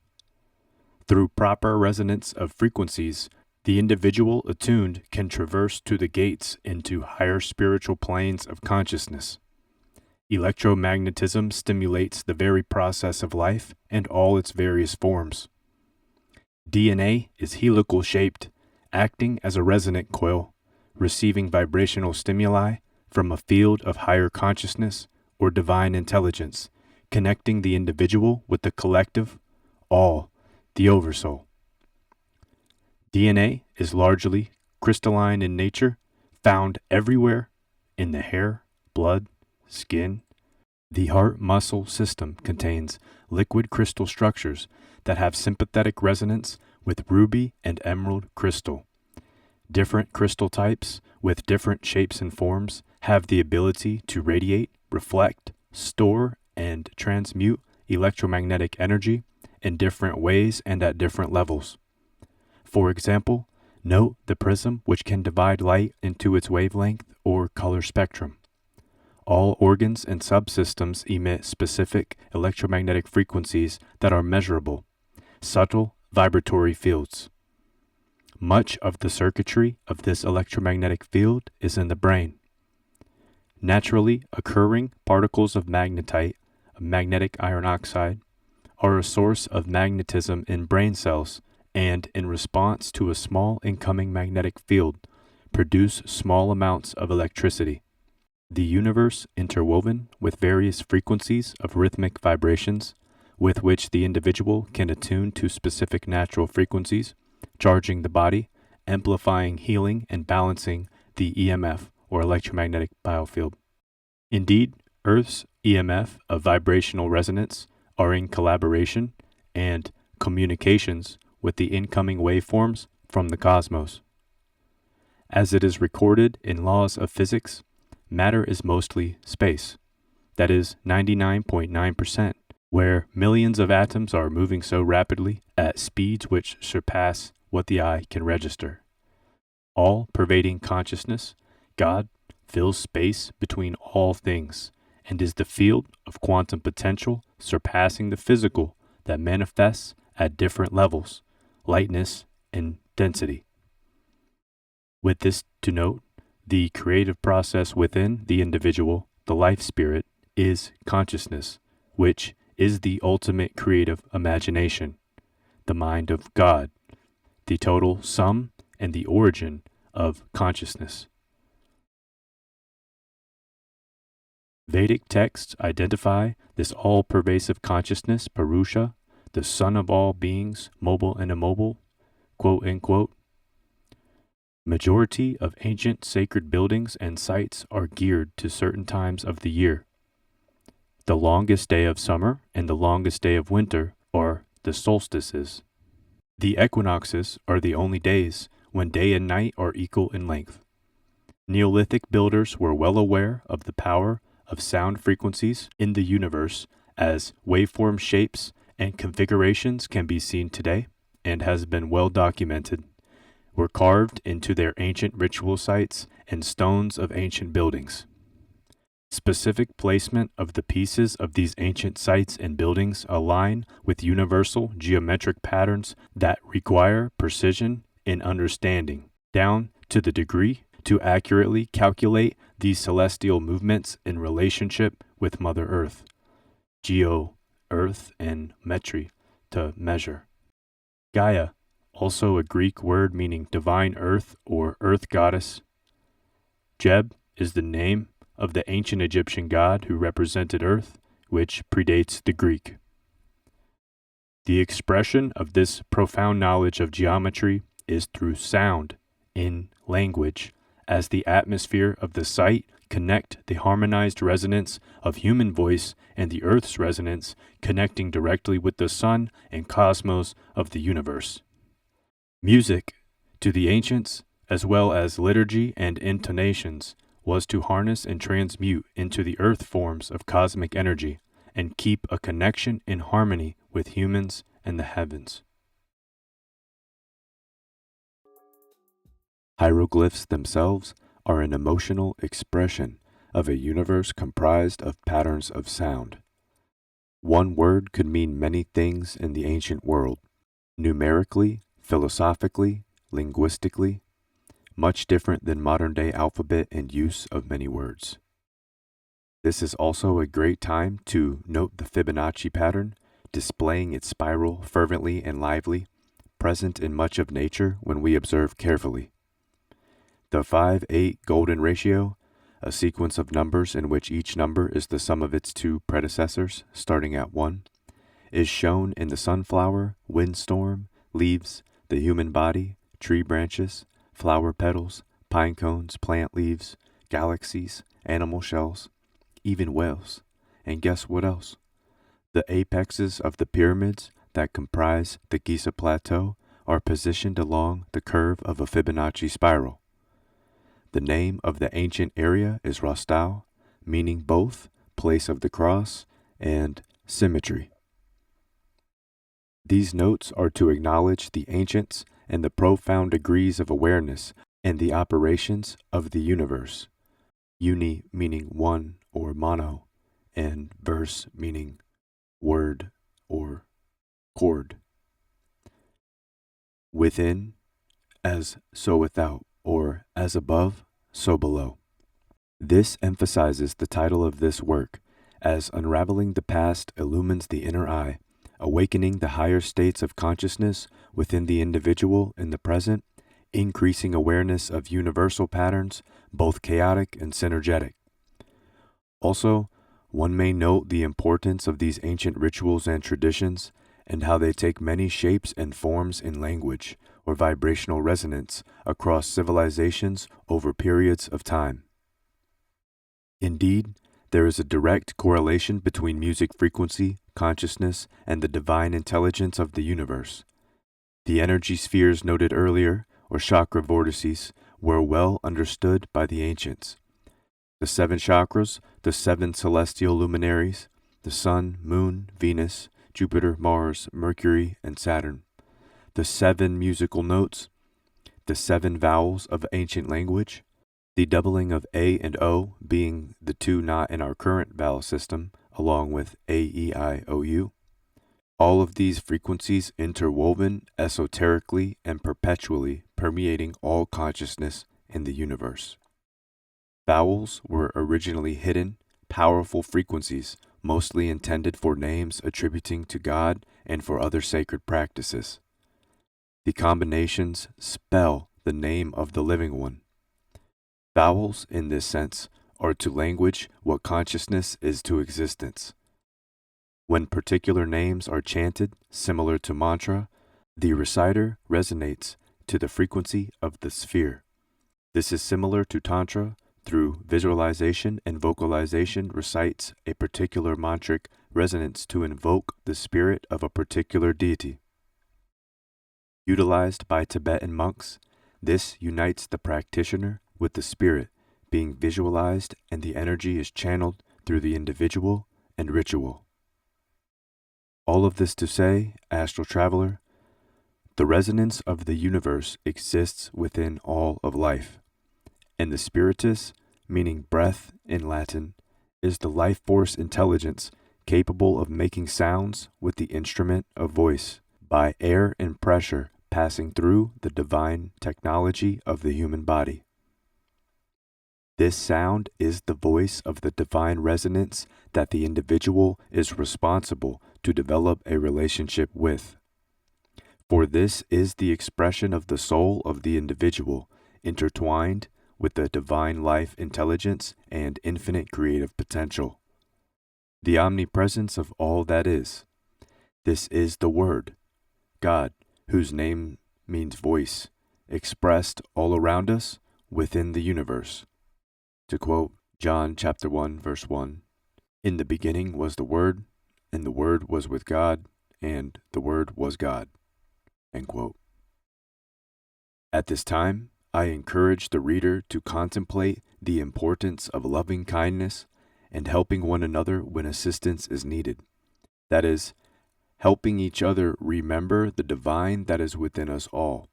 Through proper resonance of frequencies, the individual attuned can traverse to the gates into higher spiritual planes of consciousness. Electromagnetism stimulates the very process of life and all its various forms. DNA is helical shaped, acting as a resonant coil, receiving vibrational stimuli from a field of higher consciousness or divine intelligence, connecting the individual with the collective, all, the oversoul. DNA is largely crystalline in nature, found everywhere in the hair, blood, skin. The heart muscle system contains liquid crystal structures that have sympathetic resonance with ruby and emerald crystal. Different crystal types with different shapes and forms have the ability to radiate, reflect, store, and transmute electromagnetic energy in different ways and at different levels. For example, note the prism which can divide light into its wavelength or color spectrum. All organs and subsystems emit specific electromagnetic frequencies that are measurable, subtle vibratory fields. Much of the circuitry of this electromagnetic field is in the brain. Naturally occurring particles of magnetite, a magnetic iron oxide, are a source of magnetism in brain cells and, in response to a small incoming magnetic field, produce small amounts of electricity. The universe, interwoven with various frequencies of rhythmic vibrations, with which the individual can attune to specific natural frequencies, charging the body, amplifying healing and balancing the EMF or electromagnetic biofield. Indeed, Earth's EMF of vibrational resonance are in collaboration and communications with the incoming waveforms from the cosmos. As it is recorded in laws of physics, matter is mostly space, that is 99.9%, where millions of atoms are moving so rapidly at speeds which surpass what the eye can register. All-pervading consciousness, God, fills space between all things and is the field of quantum potential surpassing the physical that manifests at different levels, lightness and density. With this to note, the creative process within the individual, the life spirit, is consciousness, which is the ultimate creative imagination, the mind of God, the total sum and the origin of consciousness. Vedic texts identify this all-pervasive consciousness, Purusha, the son of all beings, mobile and immobile, quote unquote. Majority of ancient sacred buildings and sites are geared to certain times of the year. The longest day of summer and the longest day of winter are the solstices. The equinoxes are the only days when day and night are equal in length. Neolithic builders were well aware of the power of sound frequencies in the universe, as waveform shapes and configurations can be seen today and has been well documented, were carved into their ancient ritual sites and stones of ancient buildings. Specific placement of the pieces of these ancient sites and buildings align with universal geometric patterns that require precision and understanding, down to the degree to accurately calculate these celestial movements in relationship with Mother Earth, geo, earth, and metri, to measure. Gaia, also a Greek word meaning divine earth or earth goddess. Jeb is the name of the ancient Egyptian god who represented earth, which predates the Greek. The expression of this profound knowledge of geometry is through sound, in language, as the atmosphere of the site connect the harmonized resonance of human voice and the earth's resonance connecting directly with the sun and cosmos of the universe. Music, to the ancients, as well as liturgy and intonations, was to harness and transmute into the earth forms of cosmic energy and keep a connection in harmony with humans and the heavens. Hieroglyphs themselves are an emotional expression of a universe comprised of patterns of sound. One word could mean many things in the ancient world, numerically, philosophically, linguistically, much different than modern-day alphabet and use of many words. This is also a great time to note the Fibonacci pattern, displaying its spiral fervently and lively, present in much of nature when we observe carefully. The 5-8 golden ratio, a sequence of numbers in which each number is the sum of its two predecessors, starting at 1, is shown in the sunflower, windstorm, leaves, the human body, tree branches, flower petals, pine cones, plant leaves, galaxies, animal shells, even whales. And guess what else? The apexes of the pyramids that comprise the Giza Plateau are positioned along the curve of a Fibonacci spiral. The name of the ancient area is Rostau, meaning both place of the cross and symmetry. These notes are to acknowledge the ancients and the profound degrees of awareness and the operations of the universe. Uni meaning one or mono, and verse meaning word or chord. Within, as so without, or as above, so below. This emphasizes the title of this work, as unraveling the past illumines the inner eye, awakening the higher states of consciousness within the individual in the present, increasing awareness of universal patterns, both chaotic and synergetic. Also, one may note the importance of these ancient rituals and traditions, and how they take many shapes and forms in language or vibrational resonance across civilizations over periods of time. Indeed, there is a direct correlation between music frequency, consciousness, and the divine intelligence of the universe. The energy spheres noted earlier, or chakra vortices, were well understood by the ancients. The 7 chakras, the 7 celestial luminaries, the Sun, Moon, Venus, Jupiter, Mars, Mercury, and Saturn. The 7 musical notes, the 7 vowels of ancient language, the doubling of A and O being the 2 not in our current vowel system, along with A, E, I, O, U. All of these frequencies interwoven esoterically and perpetually permeating all consciousness in the universe. Vowels were originally hidden, powerful frequencies, mostly intended for names attributing to God and for other sacred practices. The combinations spell the name of the living one. Vowels, in this sense, are to language what consciousness is to existence. When particular names are chanted, similar to mantra, the reciter resonates to the frequency of the sphere. This is similar to Tantra. Through visualization and vocalization recites a particular mantric resonance to invoke the spirit of a particular deity. Utilized by Tibetan monks, this unites the practitioner with the spirit being visualized, and the energy is channeled through the individual and ritual. All of this to say, astral traveler, the resonance of the universe exists within all of life. And the spiritus, meaning breath in Latin, is the life force intelligence capable of making sounds with the instrument of voice by air and pressure passing through the divine technology of the human body. This sound is the voice of the divine resonance that the individual is responsible to develop a relationship with. For this is the expression of the soul of the individual, intertwined with the divine life intelligence and infinite creative potential. The omnipresence of all that is. This is the Word, God, whose name means voice, expressed all around us within the universe. To quote John chapter 1, verse 1, "In the beginning was the Word, and the Word was with God, and the Word was God." End quote. At this time, I encourage the reader to contemplate the importance of loving kindness and helping one another when assistance is needed. That is, helping each other remember the divine that is within us all.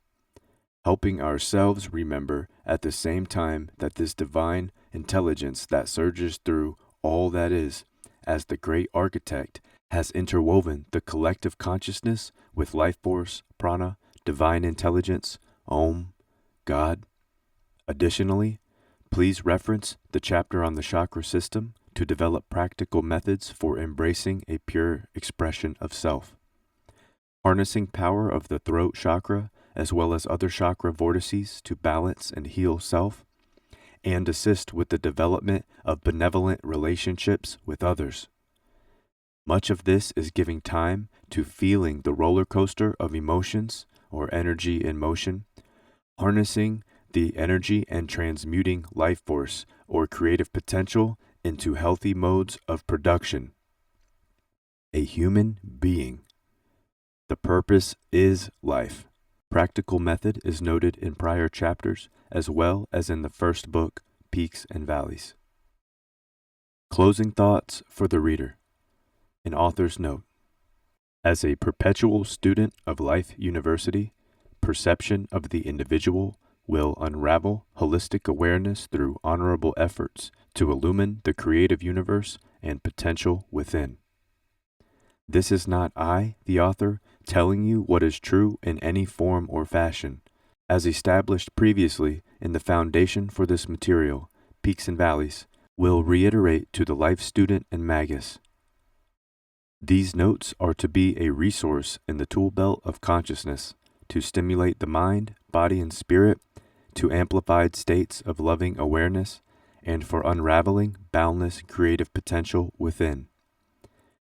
Helping ourselves remember at the same time that this divine intelligence that surges through all that is, as the great architect, has interwoven the collective consciousness with life force, prana, divine intelligence, Om, God. Additionally, please reference the chapter on the chakra system to develop practical methods for embracing a pure expression of self. Harnessing power of the throat chakra as well as other chakra vortices to balance and heal self, and assist with the development of benevolent relationships with others. Much of this is giving time to feeling the roller coaster of emotions or energy in motion, harnessing the energy and transmuting life force or creative potential into healthy modes of production. A human being. The purpose is life. Practical method is noted in prior chapters as well as in the first book, Peaks and Valleys. Closing thoughts for the reader. An author's note. As a perpetual student of Life University, perception of the individual will unravel holistic awareness through honorable efforts to illumine the creative universe and potential within. This is not I, the author, telling you what is true in any form or fashion. As established previously in the foundation for this material, Peaks and Valleys, will reiterate to the life student and magus. These notes are to be a resource in the tool belt of consciousness to stimulate the mind, body, and spirit to amplified states of loving awareness and for unraveling boundless creative potential within.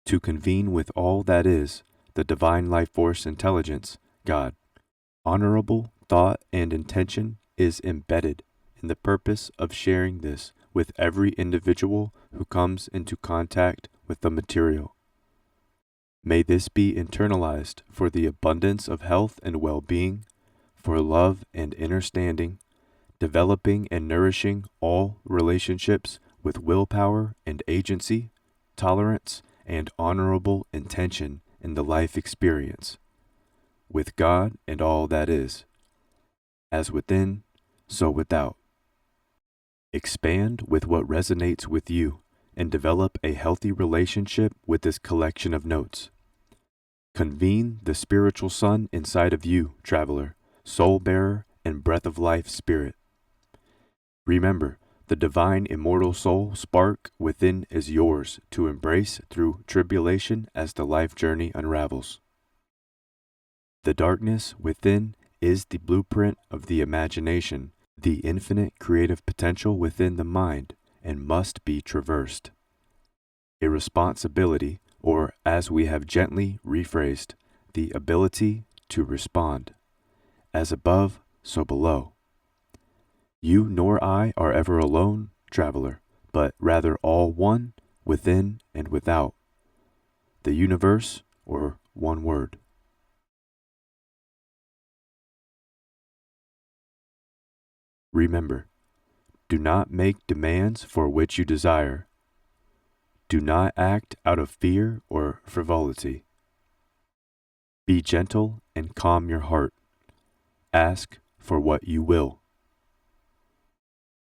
To convene with all that is, the divine life force intelligence, God. Honorable thought and intention is embedded in the purpose of sharing this with every individual who comes into contact with the material. May this be internalized for the abundance of health and well-being, for love and understanding, developing and nourishing all relationships with willpower and agency, tolerance, and honorable intention in the life experience, with God and all that is, as within, so without. Expand with what resonates with you and develop a healthy relationship with this collection of notes. Convene the spiritual sun inside of you, traveler, soul bearer, and breath of life spirit. Remember, the divine immortal soul spark within is yours to embrace through tribulation as the life journey unravels. The darkness within is the blueprint of the imagination, the infinite creative potential within the mind, and must be traversed. A responsibility, or as we have gently rephrased, the ability to respond. As above, so below. You nor I are ever alone, traveler, but rather all one, within and without. The universe, or one word. Remember, do not make demands for which you desire. Do not act out of fear or frivolity. Be gentle and calm your heart. Ask for what you will.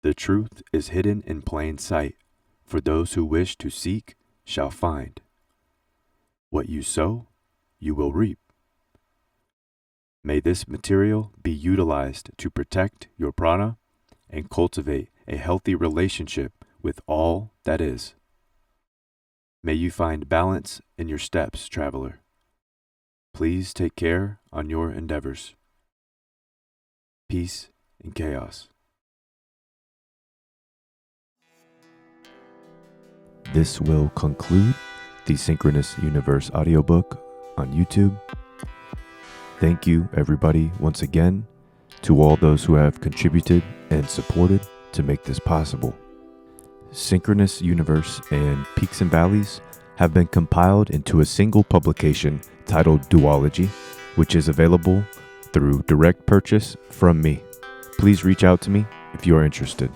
The truth is hidden in plain sight, for those who wish to seek shall find. What you sow, you will reap. May this material be utilized to protect your prana and cultivate a healthy relationship with all that is. May you find balance in your steps, traveler. Please take care on your endeavors. Peace and chaos. This will conclude the Synchronous Universe audiobook on YouTube. Thank you, everybody, once again, to all those who have contributed and supported to make this possible. Synchronous Universe and Peaks and Valleys have been compiled into a single publication titled Duology, which is available through direct purchase from me. Please reach out to me if you are interested.